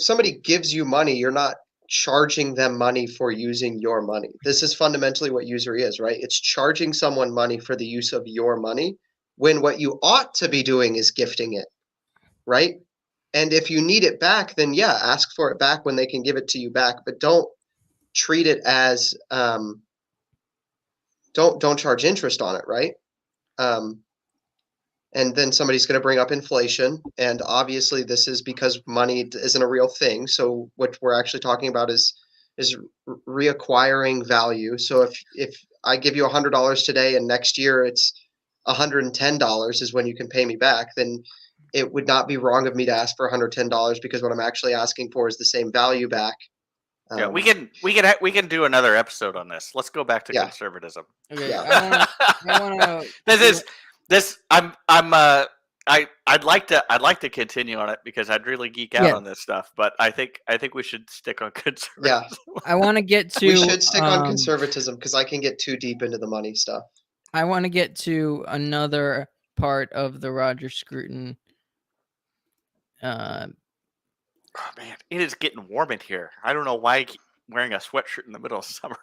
Speaker 3: somebody gives you money, you're not charging them money for using your money. This is fundamentally what usury is, right? It's charging someone money for the use of your money, when what you ought to be doing is gifting it, right? And if you need it back, then yeah, ask for it back when they can give it to you back, but don't treat it as don't charge interest on it, right? And then somebody's going to bring up inflation, and obviously this is because money isn't a real thing. So what we're actually talking about is reacquiring value. So if I give you $100 today and next year it's $110 is when you can pay me back, then it would not be wrong of me to ask for $110 because what I'm actually asking for is the same value back.
Speaker 2: Yeah, we can do another episode on this. Let's go back to conservatism.
Speaker 1: Okay, yeah. I wanna
Speaker 2: I'd like to continue on it because I'd really geek out on this stuff, but I think we should stick on conservatism.
Speaker 3: Yeah,
Speaker 1: I want to get to.
Speaker 3: We should stick on conservatism because I can get too deep into the money stuff.
Speaker 1: I want to get to another part of the Roger Scruton.
Speaker 2: Oh man, it is getting warm in here. I don't know why I keep wearing a sweatshirt in the middle of summer.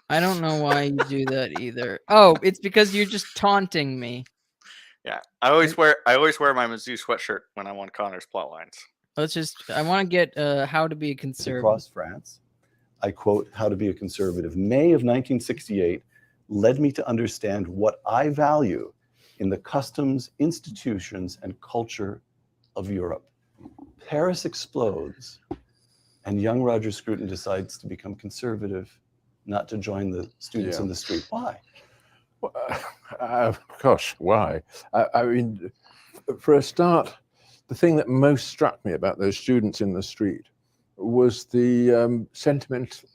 Speaker 1: I don't know why you do that either. Oh, it's because you're just taunting me.
Speaker 2: Yeah, I always wear my Mizzou sweatshirt when I'm on Connor's Plotlines.
Speaker 1: I want to get How to Be a Conservative.
Speaker 4: Across France, I quote How to Be a Conservative. May of 1968 led me to understand what I value in the customs, institutions, and culture of Europe. Paris explodes, and young Roger Scruton decides to become conservative, not to join the students in the street. Why?
Speaker 5: Gosh, why? I mean, for a start, the thing that most struck me about those students in the street was the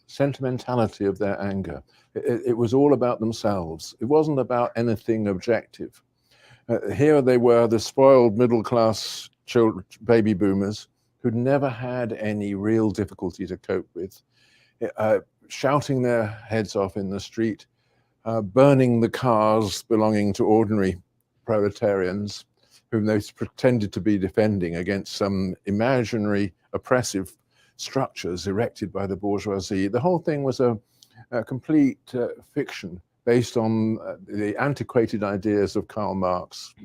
Speaker 5: sentimentality of their anger. It was all about themselves. It wasn't about anything objective. Here they were, the spoiled middle-class baby boomers who'd never had any real difficulty to cope with, shouting their heads off in the street, burning the cars belonging to ordinary proletarians whom they pretended to be defending against some imaginary oppressive structures erected by the bourgeoisie. The whole thing was a complete fiction based on the antiquated ideas of Karl Marx,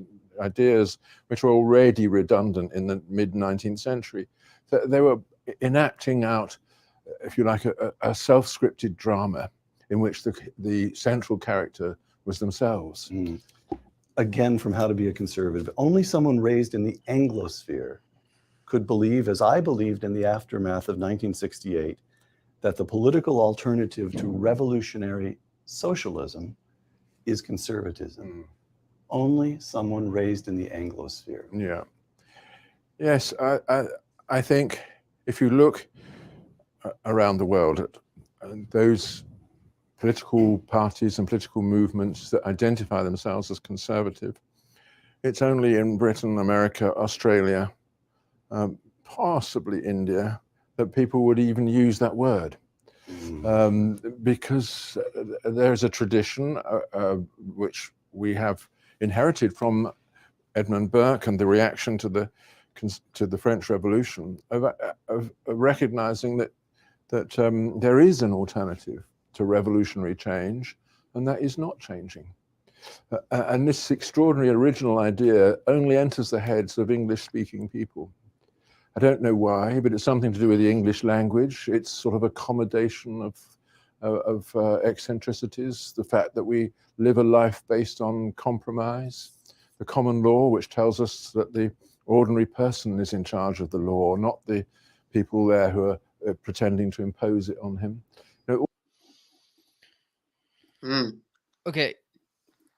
Speaker 5: ideas which were already redundant in the mid-19th century. So they were enacting out, if you like, a self-scripted drama in which the central character was themselves.
Speaker 4: Again, from How to Be a Conservative, only someone raised in the Anglosphere could believe, as I believed in the aftermath of 1968, that the political alternative to revolutionary socialism is conservatism. Only someone raised in the Anglosphere.
Speaker 5: Yeah. Yes, I think if you look around the world at those political parties and political movements that identify themselves as conservative, it's only in Britain, America, Australia, possibly India, that people would even use that word. Because there's a tradition which we have inherited from Edmund Burke and the reaction to the French Revolution of recognizing that there is an alternative to revolutionary change, and that is not changing. And this extraordinary original idea only enters the heads of English-speaking people. I don't know why, but it's something to do with the English language. It's sort of accommodation of eccentricities, the fact that we live a life based on compromise, the common law, which tells us that the ordinary person is in charge of the law, not the people there who are pretending to impose it on him.
Speaker 1: Okay,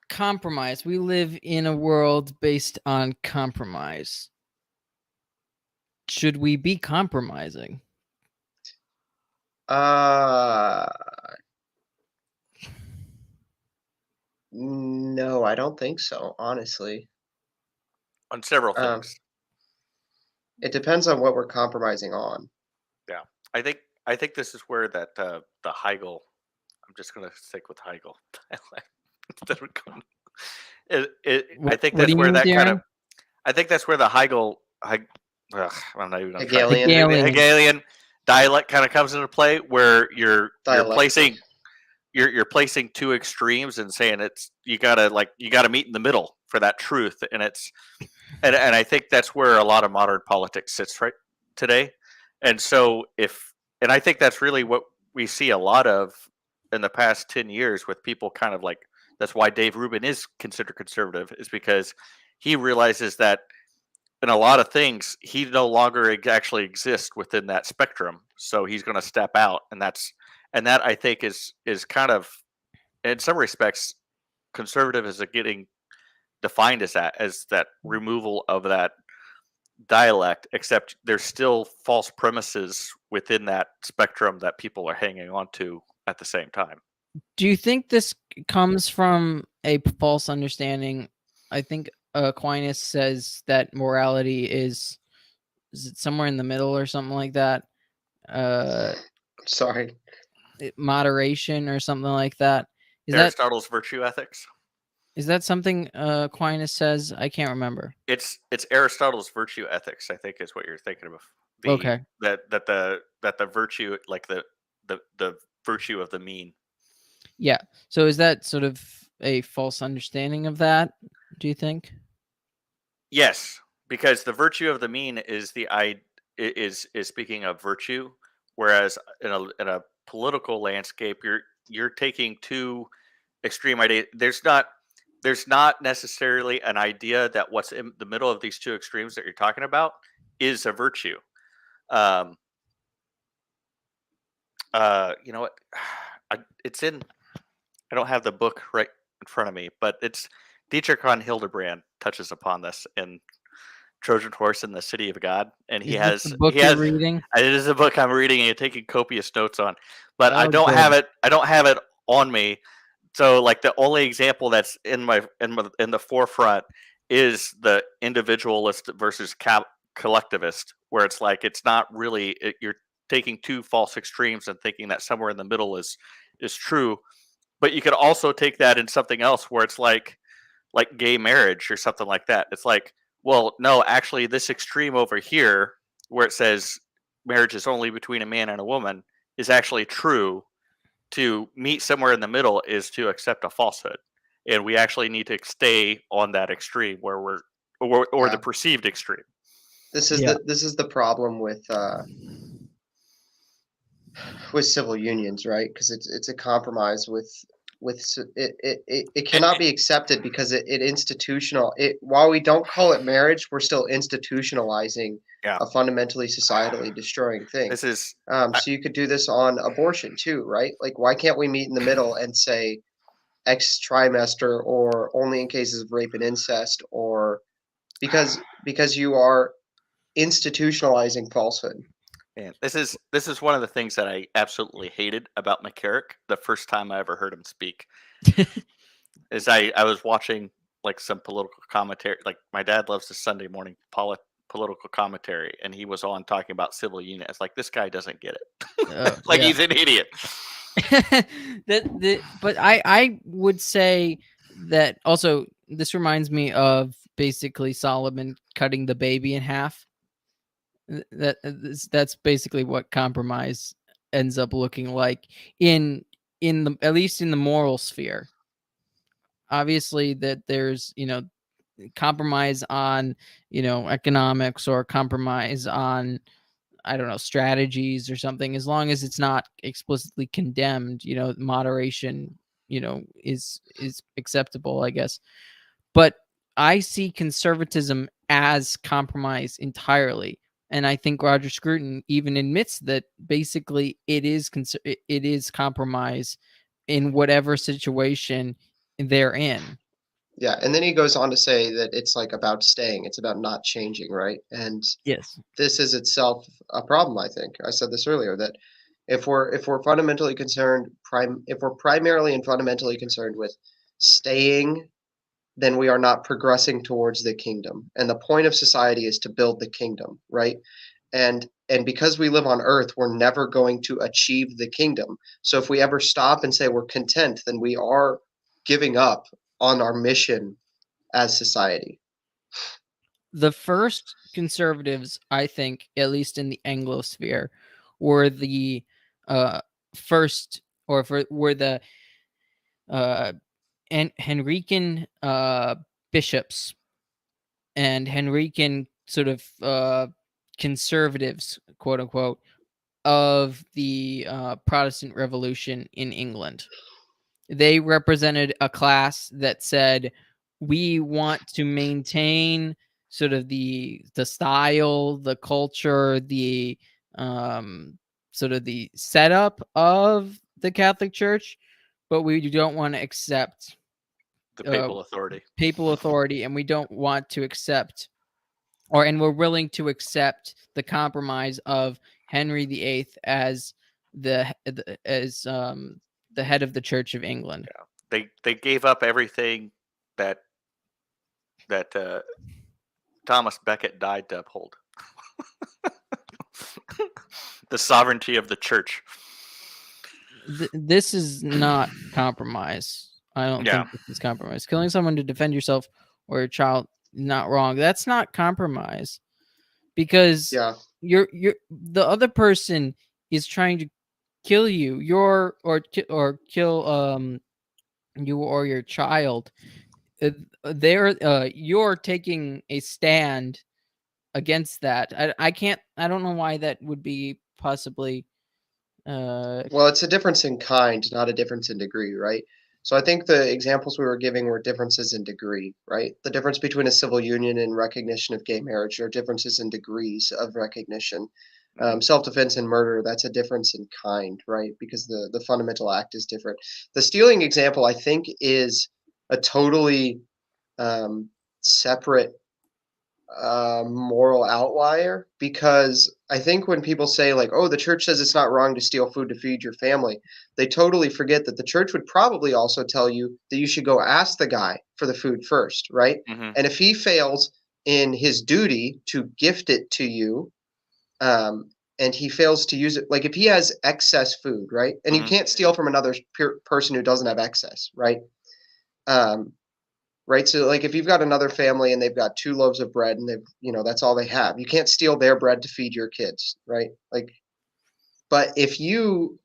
Speaker 1: compromise. We live in a world based on compromise. Should we be compromising?
Speaker 3: No, I don't think so, honestly.
Speaker 2: On several things.
Speaker 3: It depends on what we're compromising on.
Speaker 2: Yeah, I think this is where that the Hegel. I'm just going to stick with Hegel. Instead of going, I think that's where that kind of. I think that's where the Hegel. I'm not even Hegelian dialect kind of comes into play, where you're placing two extremes and saying you gotta meet in the middle for that truth, and I think that's where a lot of modern politics sits right today, and I think that's really what we see a lot of in the past 10 years with people kind of like, that's why Dave Rubin is considered conservative, is because he realizes that in a lot of things he no longer actually exists within that spectrum, so he's going to step out, and that I think is kind of, in some respects, conservative is getting defined as that removal of that dialect, except there's still false premises within that spectrum that people are hanging on to at the same time.
Speaker 1: Do you think this comes from a false understanding? I think Aquinas says that morality is it somewhere in the middle or something like that?
Speaker 3: Sorry.
Speaker 1: Moderation or something like that.
Speaker 2: Aristotle's virtue ethics.
Speaker 1: Is that something Aquinas says? I can't remember.
Speaker 2: It's Aristotle's virtue ethics, I think, is what you're thinking of.
Speaker 1: Okay.
Speaker 2: That the virtue, like the virtue of the mean.
Speaker 1: Yeah. So is that sort of a false understanding of that, do you think?
Speaker 2: Yes, because the virtue of the mean is is speaking of virtue, whereas in a political landscape, you're taking two extreme ideas. There's not necessarily an idea that what's in the middle of these two extremes that you're talking about is a virtue. You know what? I don't have the book right in front of me, but it's Dietrich von Hildebrand touches upon this in Trojan Horse and the City of God, and
Speaker 1: Is this the book you're reading?
Speaker 2: It is a book I'm reading and taking copious notes on, but I don't have it on me. So, like, the only example that's in the forefront is the individualist versus collectivist, where it's like it's not really you're taking two false extremes and thinking that somewhere in the middle is true. But you could also take that in something else where it's like gay marriage or something like that. It's like, well, no, actually, this extreme over here, where it says marriage is only between a man and a woman, is actually true. To meet somewhere in the middle is to accept a falsehood, and we actually need to stay on that extreme where we're the perceived extreme.
Speaker 3: This is the problem with civil unions, right? Because it's a compromise with it cannot be accepted because while we don't call it marriage, we're still institutionalizing
Speaker 2: Yeah.
Speaker 3: a fundamentally societally destroying thing.
Speaker 2: This is
Speaker 3: So you could do this on abortion too, right? Like, why can't we meet in the middle and say X trimester, or only in cases of rape and incest, or because you are institutionalizing falsehood.
Speaker 2: Man, this is one of the things that I absolutely hated about McCarrick the first time I ever heard him speak. Is I was watching like some political commentary. Like, my dad loves the Sunday morning political commentary, and he was on talking about civil union. It's like, this guy doesn't get it. Like,
Speaker 1: yeah.
Speaker 2: he's an idiot.
Speaker 1: But I would say that also this reminds me of basically Solomon cutting the baby in half. That's basically what compromise ends up looking like in the, at least in the moral sphere. Obviously that there's, compromise on, economics, or compromise on, I don't know, strategies or something, as long as it's not explicitly condemned, moderation, is acceptable, I guess. But I see conservatism as compromise entirely. And I think Roger Scruton even admits that basically it is compromise in whatever situation they're in.
Speaker 3: Yeah, and then he goes on to say that it's like about staying, it's about not changing, right? And
Speaker 1: Yes.
Speaker 3: this is itself a problem, I think. I said this earlier, that if we're fundamentally concerned, if we're primarily and fundamentally concerned with staying, then we are not progressing towards the kingdom. And the point of society is to build the kingdom, right? And because we live on earth, we're never going to achieve the kingdom. So if we ever stop and say we're content, then we are giving up on our mission as society.
Speaker 1: The first conservatives, I think, at least in the Anglosphere, were the first, or were the Henrican bishops and Henrican sort of conservatives, quote unquote, of the Protestant Revolution in England. They represented a class that said, we want to maintain sort of the style, the culture, the sort of the setup of the Catholic Church, but we don't want to accept
Speaker 2: The papal authority.
Speaker 1: And we don't want to accept, and we're willing to accept the compromise of Henry VIII as the head of the Church of England.
Speaker 2: Yeah. They gave up everything that Thomas Becket died to uphold. The sovereignty of the church.
Speaker 1: This is not compromise. I don't think this is compromise. Killing someone to defend yourself or your child, not wrong. That's not compromise, because you're the other person is trying to kill you, or kill you or your child. You're taking a stand against that. I don't know why that would be possibly.
Speaker 3: Well, it's a difference in kind, not a difference in degree, right? So I think the examples we were giving were differences in degree, right? The difference between a civil union and recognition of gay marriage are differences in degrees of recognition. Self-defense and murder, that's a difference in kind, right? Because the fundamental act is different. The stealing example, I think, is a totally separate moral outlier, because I think when people say, like, oh, the church says it's not wrong to steal food to feed your family, they totally forget that the church would probably also tell you that you should go ask the guy for the food first, right?
Speaker 2: Mm-hmm.
Speaker 3: And if he fails in his duty to gift it to you, and he fails to use it, like if he has excess food, right? And you can't steal from another person who doesn't have excess, right? Right. So like if you've got another family and they've got 2 loaves of bread and they've, that's all they have, you can't steal their bread to feed your kids. Right. Like, but if you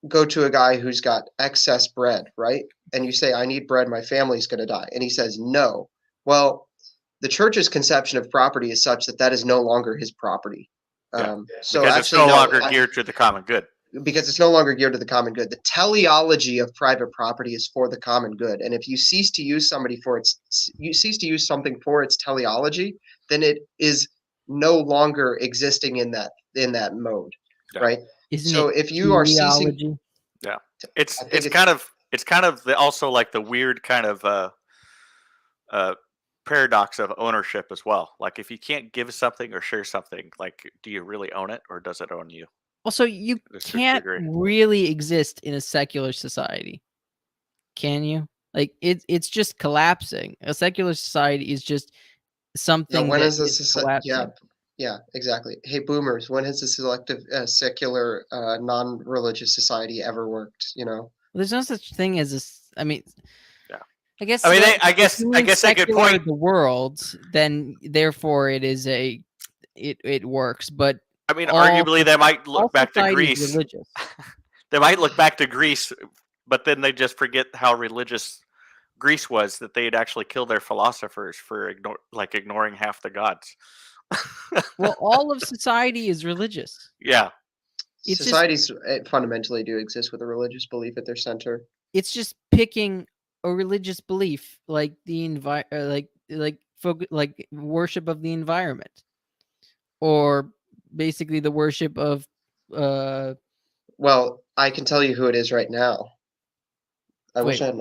Speaker 3: go to a guy who's got excess bread, right, and you say, I need bread, my family's going to die, and he says no, well, the church's conception of property is such that is no longer his property. So
Speaker 2: because it's no longer geared to the common good.
Speaker 3: because it's no longer geared to the common good. The teleology of private property is for the common good, and if you cease to use something for its teleology, then it is no longer existing in that mode,
Speaker 2: Yeah.
Speaker 3: right?
Speaker 1: Isn't
Speaker 3: So
Speaker 1: it
Speaker 3: if you are ceasing,
Speaker 1: teleology?
Speaker 2: Yeah,
Speaker 3: I think
Speaker 2: it's kind of also like the weird kind of paradox of ownership as well. Like if you can't give something or share something, like do you really own it or does it own you?
Speaker 1: Also, you
Speaker 2: To a certain
Speaker 1: can't
Speaker 2: degree.
Speaker 1: really exist in a secular society, can you? Like it's just collapsing. A secular society is just something
Speaker 3: when
Speaker 1: that
Speaker 3: is
Speaker 1: is
Speaker 3: this?
Speaker 1: collapsing.
Speaker 3: Yeah, exactly. Hey, boomers, when has a secular, non-religious society ever worked? You know,
Speaker 1: Well, there's no such thing as a. I mean,
Speaker 2: Yeah.
Speaker 1: I guess.
Speaker 2: I mean,
Speaker 1: like,
Speaker 2: I
Speaker 1: if
Speaker 2: guess
Speaker 1: you
Speaker 2: a
Speaker 1: mean
Speaker 2: good
Speaker 1: secular
Speaker 2: point.
Speaker 1: the world, then therefore it is it works. But
Speaker 2: I mean,
Speaker 1: all
Speaker 2: arguably they might
Speaker 1: all
Speaker 2: look back to
Speaker 1: society is
Speaker 2: Greece.
Speaker 1: religious.
Speaker 2: They might look back to Greece, but then they just how religious Greece was, that they'd actually kill their philosophers for ignoring half the gods.
Speaker 1: Well, all of society is religious.
Speaker 2: Yeah.
Speaker 1: It's just
Speaker 3: societies fundamentally do exist with a religious belief at their center.
Speaker 1: it's just picking a religious belief, like the like worship of the environment, or basically the worship of
Speaker 3: Well, I can tell you who it is right now. I wish
Speaker 1: Wait.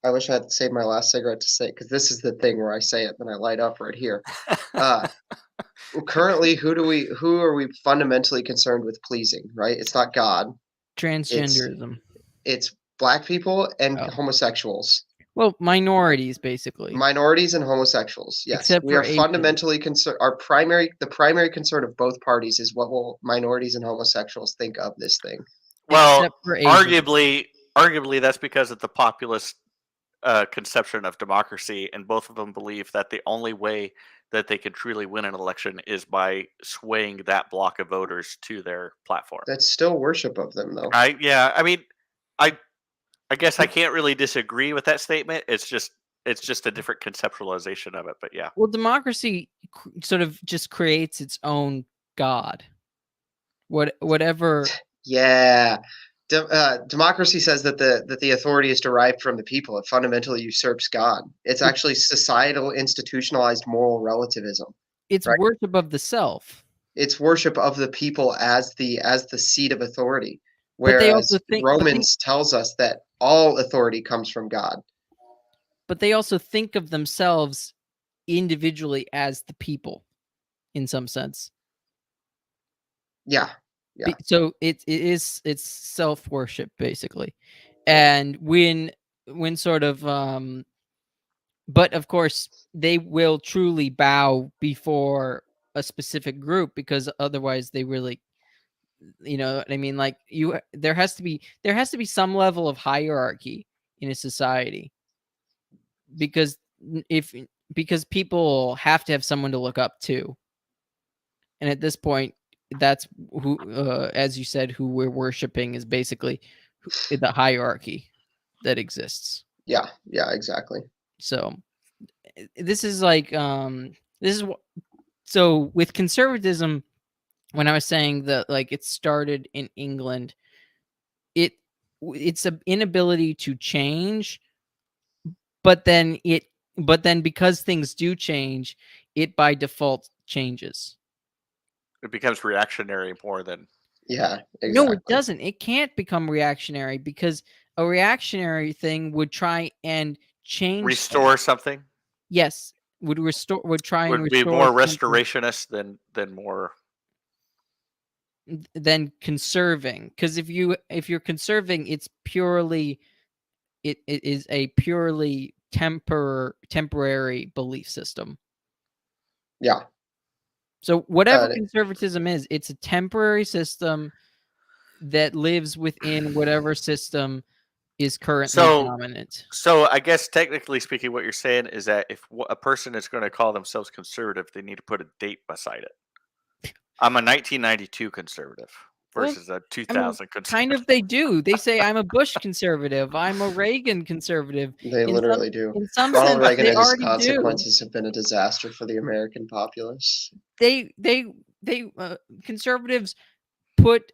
Speaker 3: I wish I had saved my last cigarette to say, because this is the thing where I say it, then I light up right here. Currently, who are we fundamentally concerned with pleasing, right? It's not God.
Speaker 1: transgenderism.
Speaker 3: It's black people and
Speaker 1: Oh.
Speaker 3: homosexuals.
Speaker 1: Well, minorities basically.
Speaker 3: Minorities and homosexuals. Yes.
Speaker 1: Except
Speaker 3: we
Speaker 1: for
Speaker 3: are
Speaker 1: Asians.
Speaker 3: fundamentally concerned. The primary concern of both parties is what will minorities and homosexuals think of this thing.
Speaker 2: Well,
Speaker 1: Except for Asians.
Speaker 2: arguably that's because of the populist conception of democracy, and both of them believe that the only way that they can truly win an election is by swaying that block of voters to their platform.
Speaker 3: That's still worship of them, though.
Speaker 2: I mean, I guess I can't really disagree with that statement. It's just a different conceptualization of it, but yeah.
Speaker 1: Well, democracy sort of just creates its own god. Whatever.
Speaker 3: Yeah. Democracy says that the authority is derived from the people. It fundamentally usurps God. It's actually societal, institutionalized moral relativism.
Speaker 1: It's
Speaker 3: right?
Speaker 1: worship of the self.
Speaker 3: It's worship of the people as the seat of authority.
Speaker 1: But they
Speaker 3: Whereas
Speaker 1: also think
Speaker 3: Romans tells us that all authority comes from God.
Speaker 1: But they also think of themselves individually as the people, in some sense.
Speaker 3: Yeah. Yeah.
Speaker 1: So it's self-worship basically, and when sort of but of course they will truly bow before a specific group, because otherwise they really, you know what I mean, like there has to be some level of hierarchy in a society, because people have to have someone to look up to, and at this point that's who, as you said, who we're worshiping is basically the hierarchy that exists.
Speaker 3: Yeah, exactly.
Speaker 1: So this is like so with conservatism, when I was saying that like it started in England, it's an inability to change, but then because things do change, it by default changes.
Speaker 2: It becomes reactionary more than.
Speaker 3: Yeah, exactly.
Speaker 1: No, it doesn't. It can't become reactionary, because a reactionary thing would try and
Speaker 2: restore something.
Speaker 1: Yes, would try and
Speaker 2: would be more restorationist than more
Speaker 1: than conserving. Because if you're conserving, it's purely it is a purely temporary belief system.
Speaker 3: Yeah.
Speaker 1: So whatever conservatism is, it's a temporary system that lives within whatever system is currently dominant.
Speaker 2: So I guess technically speaking, what you're saying is that if a person is going to call themselves conservative, they need to put a date beside it. I'm a 1992 conservative versus a 2000 conservative.
Speaker 1: Kind of they do. They say I'm a Bush conservative. I'm a Reagan conservative.
Speaker 3: They literally do.
Speaker 1: In some
Speaker 3: Ronald
Speaker 1: sense,
Speaker 3: Reagan
Speaker 1: they
Speaker 3: and his
Speaker 1: already
Speaker 3: consequences have been a disaster for the American populace.
Speaker 1: They conservatives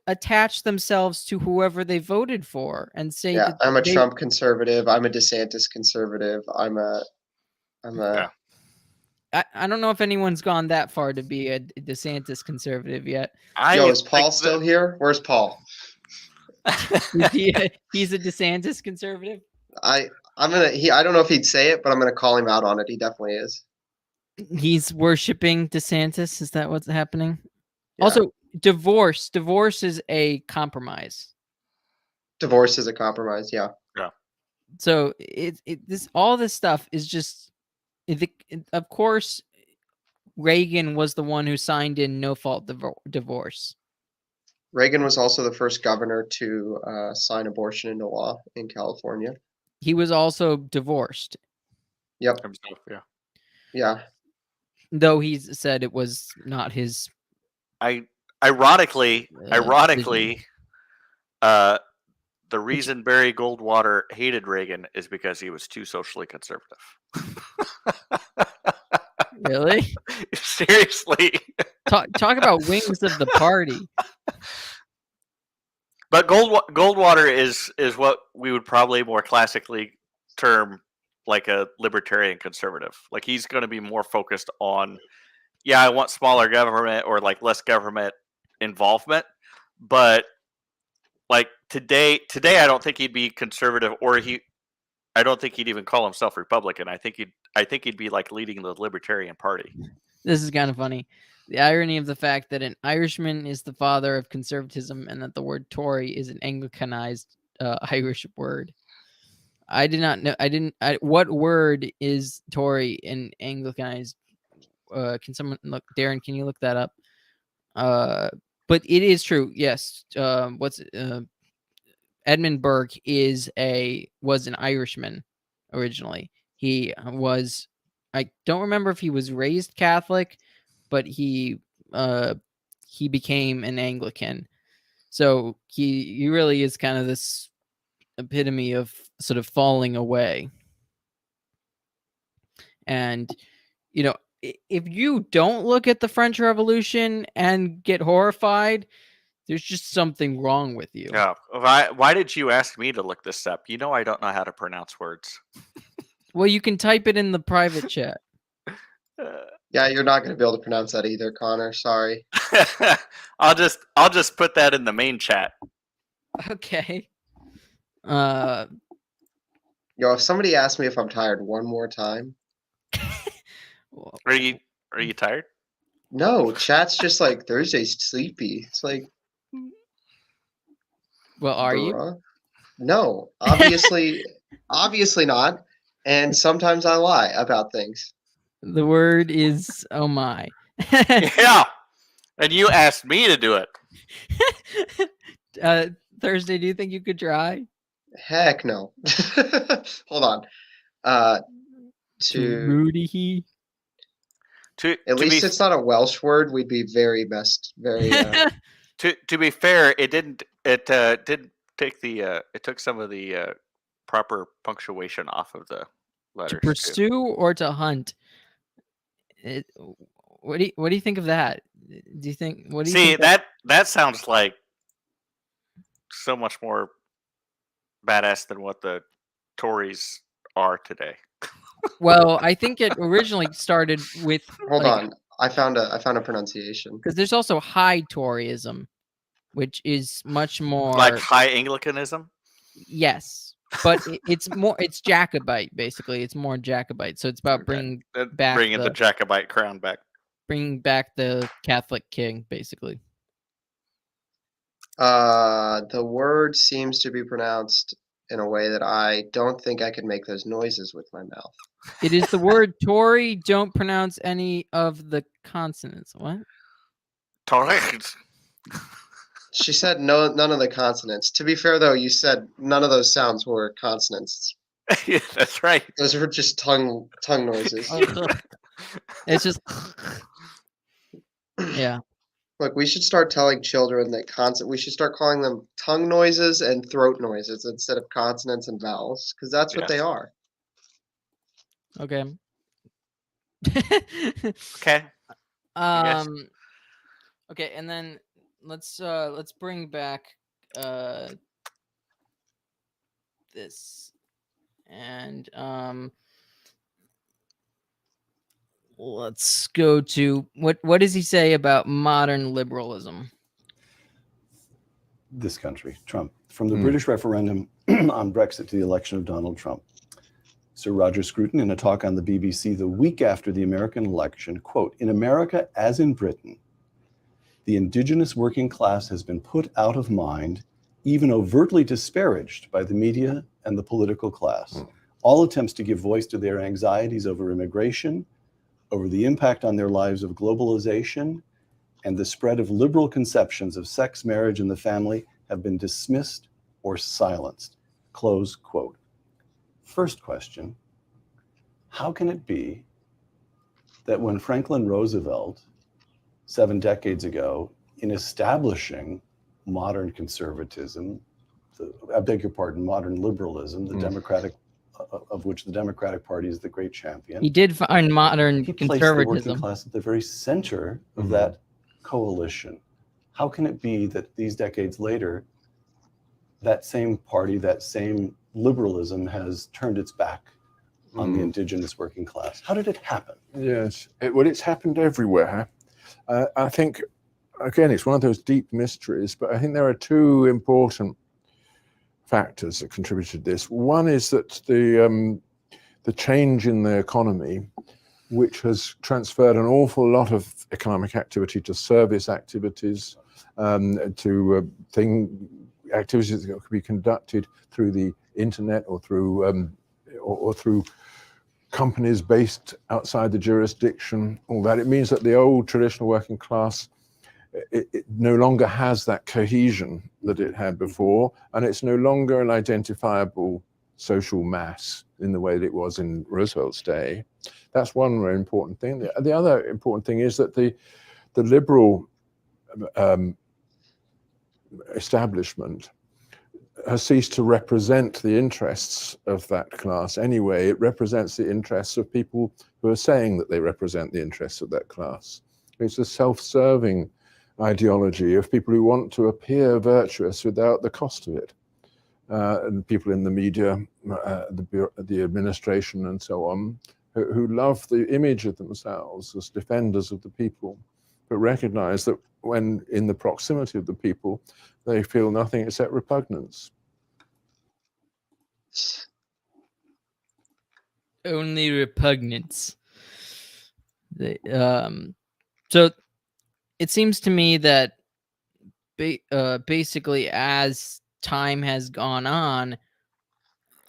Speaker 1: attach themselves to whoever they voted for and say
Speaker 3: Yeah,
Speaker 1: that
Speaker 3: I'm a
Speaker 1: they,
Speaker 3: Trump conservative. I'm a DeSantis conservative. I'm a
Speaker 2: Yeah.
Speaker 1: I don't know if anyone's gone that far to be a DeSantis conservative yet.
Speaker 3: Yo, is Paul
Speaker 2: think
Speaker 3: still here? Where's Paul?
Speaker 1: He's a DeSantis conservative.
Speaker 3: I don't know if he'd say it, but I'm gonna call him out on it. He definitely is.
Speaker 1: He's worshiping DeSantis. Is that what's happening?
Speaker 3: Yeah.
Speaker 1: Also, divorce. Divorce is a compromise.
Speaker 3: Divorce is a compromise, yeah.
Speaker 1: So all this stuff is just. Of course, Reagan was the one who signed in no-fault divorce.
Speaker 3: Reagan was also the first governor to sign abortion into law in California.
Speaker 1: He was also divorced,
Speaker 3: Yep.
Speaker 2: Himself, yeah.
Speaker 3: Yeah.
Speaker 1: though he said it was not his.
Speaker 2: Ironically,
Speaker 1: vision.
Speaker 2: the reason Barry Goldwater hated Reagan is because he was too socially conservative.
Speaker 1: Really?
Speaker 2: Seriously.
Speaker 1: Talk about wings of the party.
Speaker 2: But Goldwater is what we would probably more classically term like a libertarian conservative. Like he's going to be more focused on, yeah, I want smaller government or like less government involvement. But like today I don't think he'd be conservative, or I don't think he'd even call himself Republican. I think he'd be like leading the Libertarian Party.
Speaker 1: This is kind of funny. The irony of the fact that an Irishman is the father of conservatism and that the word Tory is an Anglicanized Irish word. I did not know. What word is Tory in Anglicanized? Can someone look? Darren, can you look that up? But it is true. Yes. Edmund Burke was an Irishman originally. He was. I don't remember if he was raised Catholic, but he became an Anglican. So he really is kind of this epitome of sort of falling away. And if you don't look at the French Revolution and get horrified, there's just something wrong with you.
Speaker 2: Yeah. Why did you ask me to look this up? You know I don't know how to pronounce words.
Speaker 1: Well, you can type it in the private chat.
Speaker 3: Yeah, you're not going to be able to pronounce that either, Connor. Sorry.
Speaker 2: I'll just put that in the main chat.
Speaker 1: Okay.
Speaker 3: Yo, if somebody asks me if I'm tired one more time.
Speaker 2: Are you tired?
Speaker 3: No, chat's just like Thursday's sleepy. It's like,
Speaker 1: well, are you?
Speaker 3: bruh. No, obviously not. And sometimes I lie about things.
Speaker 1: The word is oh my.
Speaker 2: Yeah. And you asked me to do it.
Speaker 1: Thrsdy, do you think you could try?
Speaker 3: Heck no. Hold on.
Speaker 1: Rudy.
Speaker 3: At least it's not a Welsh word. We'd be very best. Very.
Speaker 2: To be fair, it didn't take it took some of the proper punctuation off of the letters.
Speaker 1: To pursue or to hunt. What do you think of that? Do you think? What do you
Speaker 2: see
Speaker 1: think
Speaker 2: that sounds like so much more badass than what the Tories are today.
Speaker 1: Well, I think it originally started with.
Speaker 3: Hold on, I found a pronunciation.
Speaker 1: Because there's also high Toryism, which is much more
Speaker 2: like high Anglicanism.
Speaker 1: Yes, but it's Jacobite basically. It's more Jacobite, so it's about bringing
Speaker 2: the Jacobite crown back,
Speaker 1: bringing back the Catholic king, basically.
Speaker 3: The word seems to be pronounced in a way that I don't think I could make those noises with my mouth.
Speaker 1: It is the word Tory. Don't pronounce any of the consonants. What?
Speaker 2: Tory.
Speaker 3: She said none of the consonants. To be fair, though, you said none of those sounds were consonants.
Speaker 2: Yeah, that's right.
Speaker 3: Those were just tongue noises.
Speaker 1: It's just yeah.
Speaker 3: Look, we should start telling children that we should start calling them tongue noises and throat noises instead of consonants and vowels, because that's what they are.
Speaker 1: Okay.
Speaker 2: Okay.
Speaker 1: Okay, and then let's bring back this, and let's go to what does he say about modern liberalism?
Speaker 4: This country, Trump. From the British referendum on Brexit to the election of Donald Trump. Sir Roger Scruton, in a talk on the BBC the week after the American election, quote, "In America, as in Britain, the indigenous working class has been put out of mind, even overtly disparaged by the media and the political class. All attempts to give voice to their anxieties over immigration, over the impact on their lives of globalization, and the spread of liberal conceptions of sex, marriage, and the family have been dismissed or silenced." Close quote. First question, how can it be that when Franklin Roosevelt, 7 decades ago, in establishing modern conservatism, modern liberalism, the Democratic, of which the Democratic Party is the great champion.
Speaker 1: He did find modern
Speaker 4: He placed the working
Speaker 1: conservatism.
Speaker 4: class at the very center of that coalition. How can it be that these decades later, that same party, that same liberalism has turned its back on the indigenous working class? How did it happen?
Speaker 5: Yes, it's happened everywhere. I think, again, it's one of those deep mysteries, but I think there are two important factors that contributed to this. One is that the change in the economy, which has transferred an awful lot of economic activity to service activities, to activities that could be conducted through the internet or through companies based outside the jurisdiction, all that. It means that the old traditional working class, it no longer has that cohesion that it had before, and it's no longer an identifiable social mass in the way that it was in Roosevelt's day. That's one very important thing. The other important thing is that the liberal establishment has ceased to represent the interests of that class anyway. It represents the interests of people who are saying that they represent the interests of that class. It's a self-serving ideology of people who want to appear virtuous without the cost of it. And people in the media, the administration and so on, who love the image of themselves as defenders of the people, but recognize that when in the proximity of the people, they feel nothing except repugnance.
Speaker 1: Only repugnance. So it seems to me that basically as time has gone on,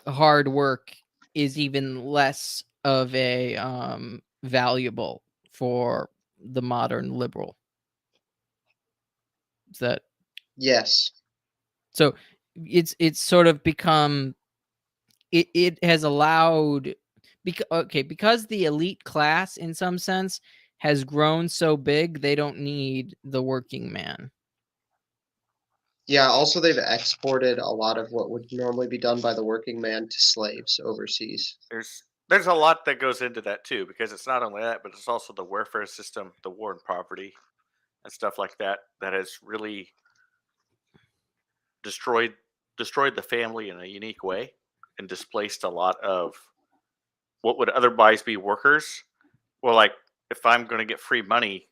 Speaker 1: hard work is even less of a valuable for the modern liberal. Is that?
Speaker 3: Yes.
Speaker 1: So it's sort of become, it has allowed, because the elite class in some sense has grown so big, they don't need the working man.
Speaker 3: Yeah, also they've exported a lot of what would normally be done by the working man to slaves overseas.
Speaker 2: There's a lot that goes into that too, because it's not only that, but it's also the welfare system, the war and poverty, and stuff like that that has really destroyed the family in a unique way and displaced a lot of what would otherwise be workers. Well, like, if I'm going to get free money,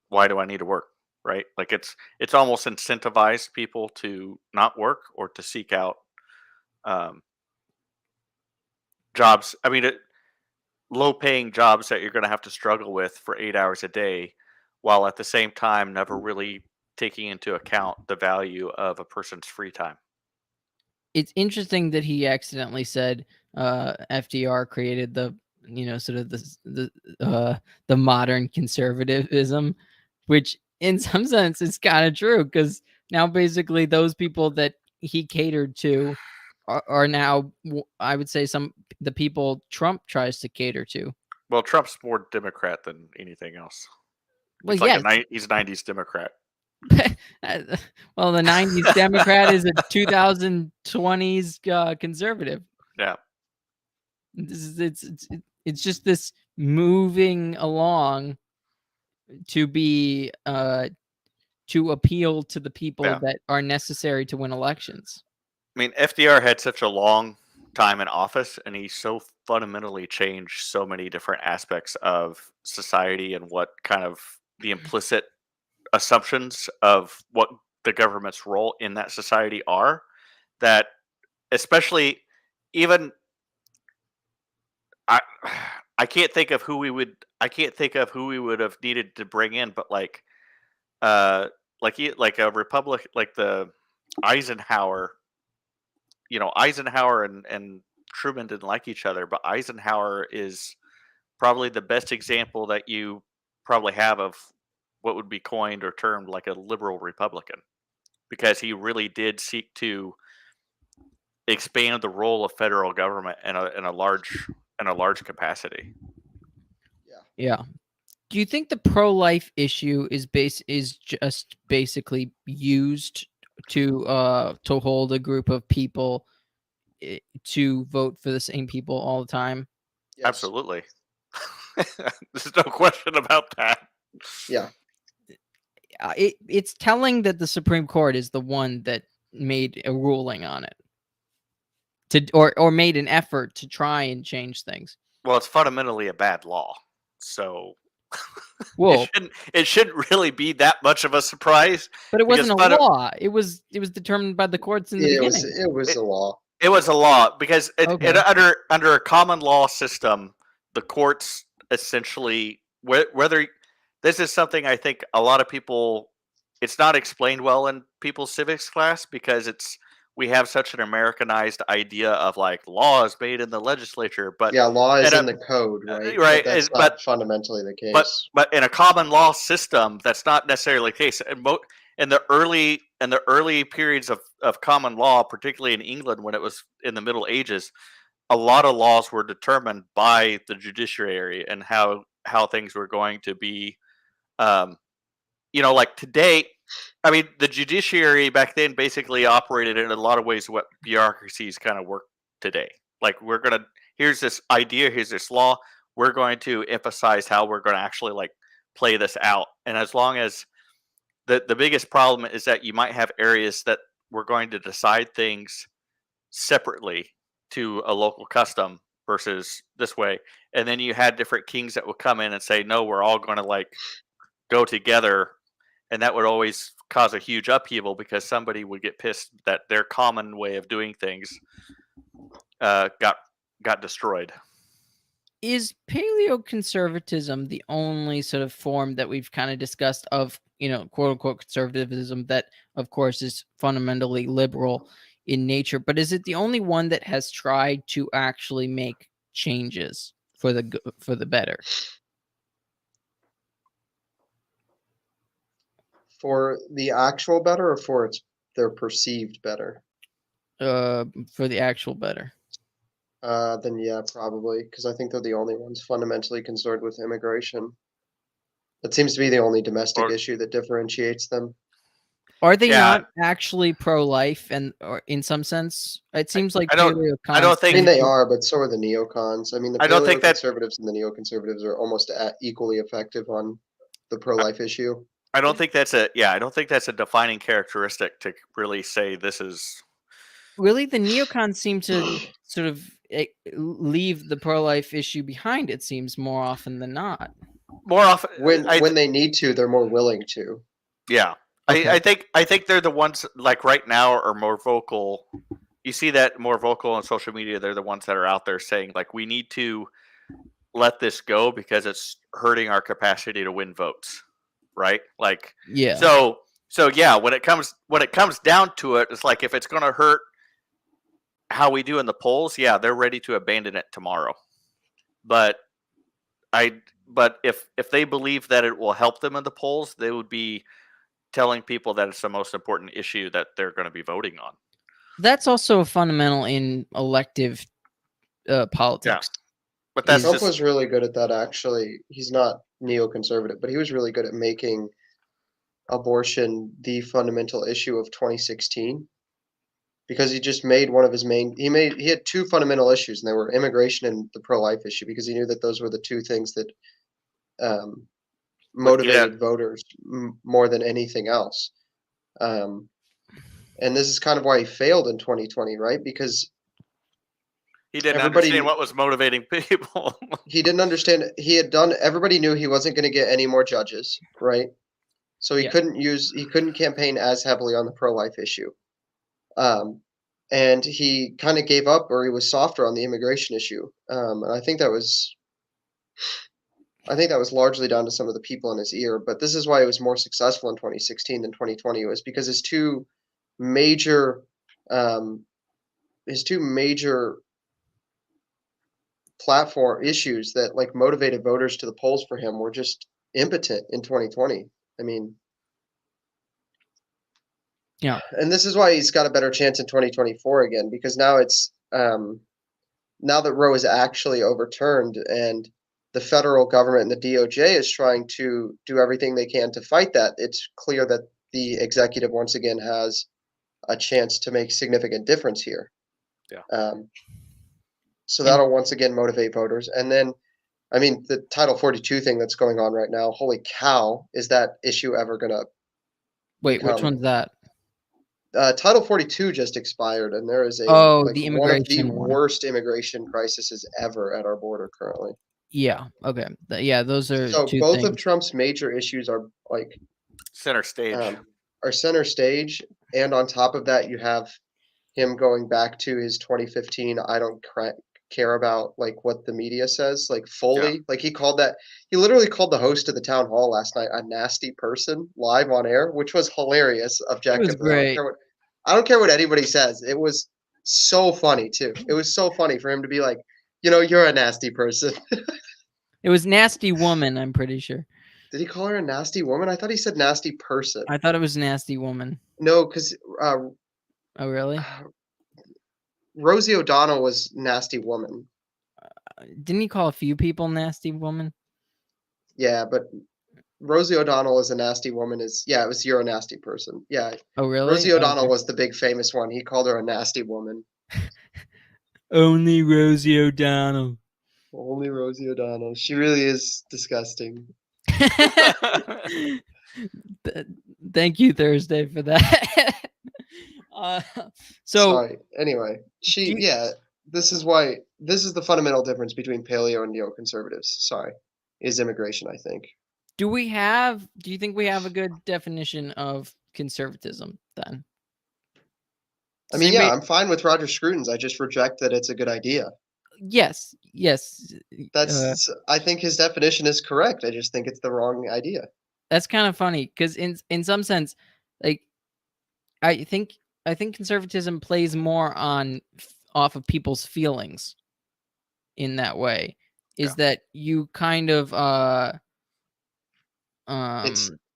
Speaker 2: why do I need to work? Right? Like, it's almost incentivized people to not work or to seek out jobs. I mean, low-paying jobs that you're going to have to struggle with for 8 hours a day, while at the same time never really taking into account the value of a person's free time.
Speaker 1: It's interesting that he accidentally said FDR created the, sort of the modern conservatism, which in some sense is kind of true, because now basically those people that he catered to are now, I would say, the people Trump tries to cater to.
Speaker 2: Well, Trump's more Democrat than anything else.
Speaker 1: Well,
Speaker 2: He's a 90s Democrat.
Speaker 1: Well, the 90s Democrat is a 2020s conservative.
Speaker 2: Yeah.
Speaker 1: It's just this moving along to be to appeal to the people
Speaker 2: Yeah.
Speaker 1: that are necessary to win elections.
Speaker 2: I mean, FDR had such a long time in office, and he so fundamentally changed so many different aspects of society and what kind of the implicit assumptions of what the government's role in that society are, that especially even I I can't think of who we would have needed to bring in, but like like a republic like the Eisenhower, Eisenhower and Truman didn't like each other, but Eisenhower is probably the best example that you probably have of what would be coined or termed like a liberal Republican, because he really did seek to expand the role of federal government in a large capacity.
Speaker 1: Yeah. Do you think the pro-life issue is just basically used to hold a group of people to vote for the same people all the time?
Speaker 3: Yes.
Speaker 2: Absolutely. There's no question about that.
Speaker 3: Yeah.
Speaker 1: It's telling that the Supreme Court is the one that made a ruling on it, or made an effort to try and change things.
Speaker 2: Well, it's fundamentally a bad law, so
Speaker 1: Well,
Speaker 2: it shouldn't really be that much of a surprise.
Speaker 1: but it wasn't a
Speaker 2: because
Speaker 1: law. It was determined by the courts in the beginning.
Speaker 3: It was a law.
Speaker 2: It was a law because
Speaker 1: Okay.
Speaker 2: under a common law system, the courts essentially, whether this is something I think a lot of people, it's not explained well in people's civics class, because we have such an Americanized idea of like laws made in the legislature, but
Speaker 3: Yeah, law is in the code, right?
Speaker 2: right,
Speaker 3: But that's not fundamentally the case.
Speaker 2: but in a common law system, that's not necessarily the case. And in the early periods of common law, particularly in England when it was in the Middle Ages, a lot of laws were determined by the judiciary and how things were going to be. Like today, I mean, the judiciary back then basically operated in a lot of ways what bureaucracies kind of work today. Like, here's this idea, here's this law, we're going to emphasize how we're going to actually like play this out. And as long as the biggest problem is that you might have areas that we're going to decide things separately to a local custom versus this way. And then you had different kings that would come in and say, no, we're all going to like go together. And that would always cause a huge upheaval because somebody would get pissed that their common way of doing things got destroyed.
Speaker 1: Is paleoconservatism the only sort of form that we've kind of discussed of, quote unquote conservatism that, of course, is fundamentally liberal in nature? But is it the only one that has tried to actually make changes for the better?
Speaker 3: For the actual better, or for their perceived better?
Speaker 1: For the actual better.
Speaker 3: Then yeah, probably, because I think they're the only ones fundamentally concerned with immigration. That seems to be the only domestic issue that differentiates them.
Speaker 1: Are they not actually pro-life, or in some sense? It seems like
Speaker 2: I don't think.
Speaker 3: I mean, they are, but so are the neocons. I mean, the
Speaker 2: I don't think
Speaker 3: paleoconservatives and the neoconservatives are almost equally effective on the pro-life issue.
Speaker 2: I don't think that's a defining characteristic to really say this is.
Speaker 1: Really, the neocons seem to sort of leave the pro-life issue behind. It seems more often than not.
Speaker 2: More often,
Speaker 3: when they need to, they're more willing to.
Speaker 2: Yeah, okay. I think they're the ones like right now are more vocal. You see that more vocal on social media. They're the ones that are out there saying like we need to let this go because it's hurting our capacity to win votes. Right? Like,
Speaker 1: yeah.
Speaker 2: So yeah, when it comes down to it, it's like if it's going to hurt how we do in the polls, yeah, they're ready to abandon it tomorrow. But if they believe that it will help them in the polls, they would be telling people that it's the most important issue that they're going to be voting on.
Speaker 1: That's also a fundamental in elective politics.
Speaker 2: Yeah. But Trump
Speaker 3: was really good at that, actually. He's not neoconservative, but he was really good at making abortion the fundamental issue of 2016, because he just made one of his main. He had two fundamental issues, and they were immigration and the pro-life issue, because he knew that those were the two things that motivated voters more than anything else. And this is kind of why he failed in 2020, right? Because
Speaker 2: he didn't
Speaker 3: everybody
Speaker 2: understand what was motivating people.
Speaker 3: he didn't understand. Everybody knew he wasn't going to get any more judges, right? So he
Speaker 1: Yeah.
Speaker 3: couldn't campaign as heavily on the pro-life issue. And he kind of gave up, or he was softer on the immigration issue. And I think that was largely down to some of the people in his ear. But this is why he was more successful in 2016 than 2020, was because his two major platform issues that like motivated voters to the polls for him were just impotent in 2020. I mean,
Speaker 1: Yeah.
Speaker 3: And this is why he's got a better chance in 2024 again, because now it's now that Roe is actually overturned and the federal government and the DOJ is trying to do everything they can to fight that, it's clear that the executive once again has a chance to make significant difference here.
Speaker 2: Yeah.
Speaker 3: So that'll once again motivate voters. And then, I mean, the Title 42 thing that's going on right now, holy cow, is that issue ever going to
Speaker 1: Wait, which one's that?
Speaker 3: Title 42 just expired, and there is
Speaker 1: the
Speaker 3: one of the
Speaker 1: immigration one.
Speaker 3: worst immigration crises ever at our border currently.
Speaker 1: Yeah. Okay. Yeah, those are
Speaker 3: So
Speaker 1: two
Speaker 3: both
Speaker 1: things.
Speaker 3: of Trump's major issues are like
Speaker 2: Center stage.
Speaker 3: And on top of that, you have him going back to his 2015 I don't care about like what the media says, like fully. Like he literally called the host of the town hall last night a nasty person live on air, which was hilarious objectively.
Speaker 1: It was great.
Speaker 3: I don't care what anybody says. It was so funny too. It was so funny for him to be like, you're a nasty person.
Speaker 1: It was nasty woman, I'm pretty sure.
Speaker 3: Did he call her a nasty woman? I thought he said nasty person.
Speaker 1: I thought it was nasty woman.
Speaker 3: No, because
Speaker 1: Oh, really?
Speaker 3: Rosie O'Donnell was nasty woman.
Speaker 1: Didn't he call a few people nasty woman?
Speaker 3: Yeah, but Rosie O'Donnell is a nasty woman. It was you're a nasty person. Yeah.
Speaker 1: Oh, really?
Speaker 3: Rosie O'Donnell was the big famous one. He called her a nasty woman.
Speaker 1: Only Rosie O'Donnell.
Speaker 3: Only Rosie O'Donnell. She really is disgusting.
Speaker 1: Thank you, Thrsdy, for that.
Speaker 3: Sorry. Anyway, this is the fundamental difference between paleo and neoconservatives. Sorry, is immigration, I think.
Speaker 1: Do you think we have a good definition of conservatism then?
Speaker 3: I mean, I'm fine with Roger Scruton's. I just reject that it's a good idea.
Speaker 1: Yes.
Speaker 3: I think his definition is correct. I just think it's the wrong idea.
Speaker 1: That's kind of funny because in some sense, like I think conservatism plays more off of people's feelings in that way. Is that you kind of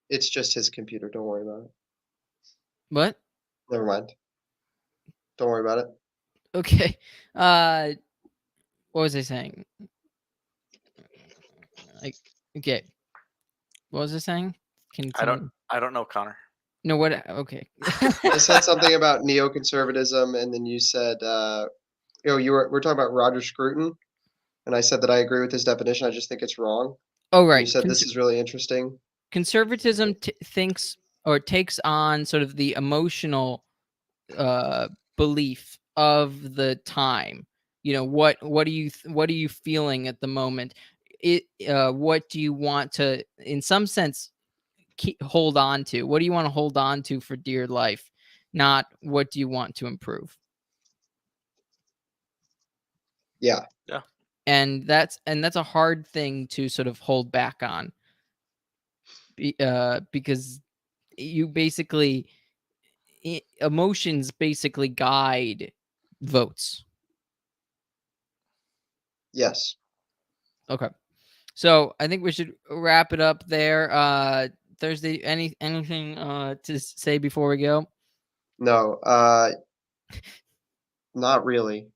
Speaker 3: it's just his computer. Don't worry about it.
Speaker 1: What?
Speaker 3: Never mind. Don't worry about it.
Speaker 1: Okay. What was I saying? Like, okay. What was I saying?
Speaker 2: I don't know, Connor.
Speaker 1: No, what? Okay.
Speaker 3: I said something about neoconservatism, and then you said, we're talking about Roger Scruton, and I said that I agree with his definition. I just think it's wrong.
Speaker 1: Oh, right.
Speaker 3: And you said this is really interesting.
Speaker 1: Conservatism thinks or takes on sort of the emotional belief of the time. What are you feeling at the moment? What do you want to, in some sense, hold on to? What do you want to hold on to for dear life? Not what do you want to improve?
Speaker 3: Yeah.
Speaker 1: And that's a hard thing to sort of hold back on, because you basically emotions basically guide votes.
Speaker 3: Yes.
Speaker 1: Okay. So I think we should wrap it up there. Thrsdy, anything to say before we go?
Speaker 3: No, not really.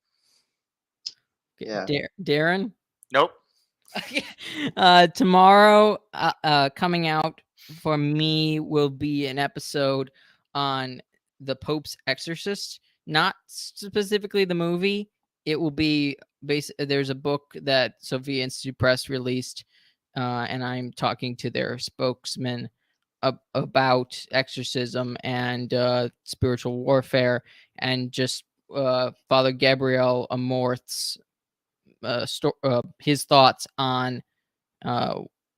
Speaker 3: Yeah.
Speaker 1: Darren?
Speaker 2: Nope.
Speaker 1: Tomorrow, coming out for me will be an episode on the Pope's Exorcist. Not specifically the movie. It will be there's a book that Sophia Institute Press released and I'm talking to their spokesman about exorcism and spiritual warfare, and just Father Gabriel Amorth's his thoughts on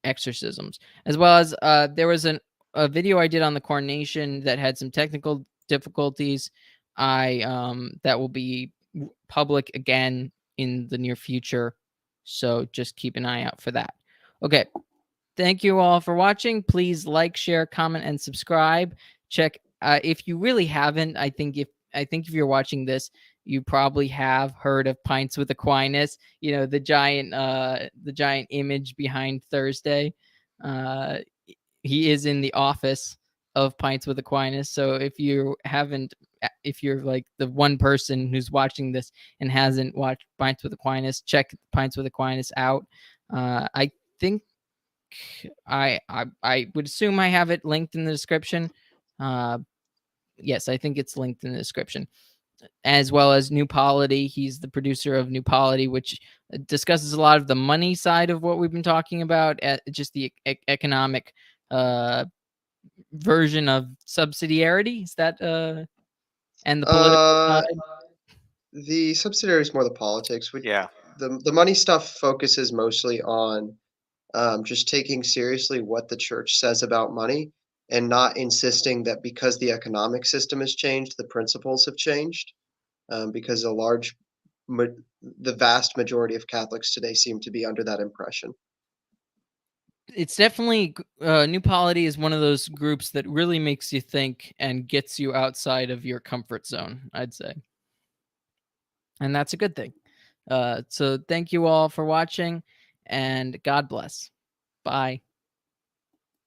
Speaker 1: exorcisms, as well as there was a video I did on the coronation that had some technical difficulties. That will be public again in the near future, so just keep an eye out for that. Okay, thank you all for watching. Please like, share, comment, and subscribe. Check if you really haven't. I think if you're watching this, you probably have heard of Pints with Aquinas. You know, the giant image behind Thrsdy. He is in the office of Pints with Aquinas. So if you haven't, if you're like the one person who's watching this and hasn't watched Pints with Aquinas, check Pints with Aquinas out. I think I would assume I have it linked in the description. Yes, I think it's linked in the description, as well as New Polity. He's the producer of New Polity, which discusses a lot of the money side of what we've been talking about, just the economic version of subsidiarity. Is that and the political side?
Speaker 3: The subsidiary is more the politics.
Speaker 2: Yeah.
Speaker 3: The money stuff focuses mostly on just taking seriously what the church says about money, and not insisting that because the economic system has changed, the principles have changed. Because the vast majority of Catholics today seem to be under that impression.
Speaker 1: It's definitely New Polity is one of those groups that really makes you think and gets you outside of your comfort zone, I'd say. And that's a good thing. So thank you all for watching, and God bless. Bye.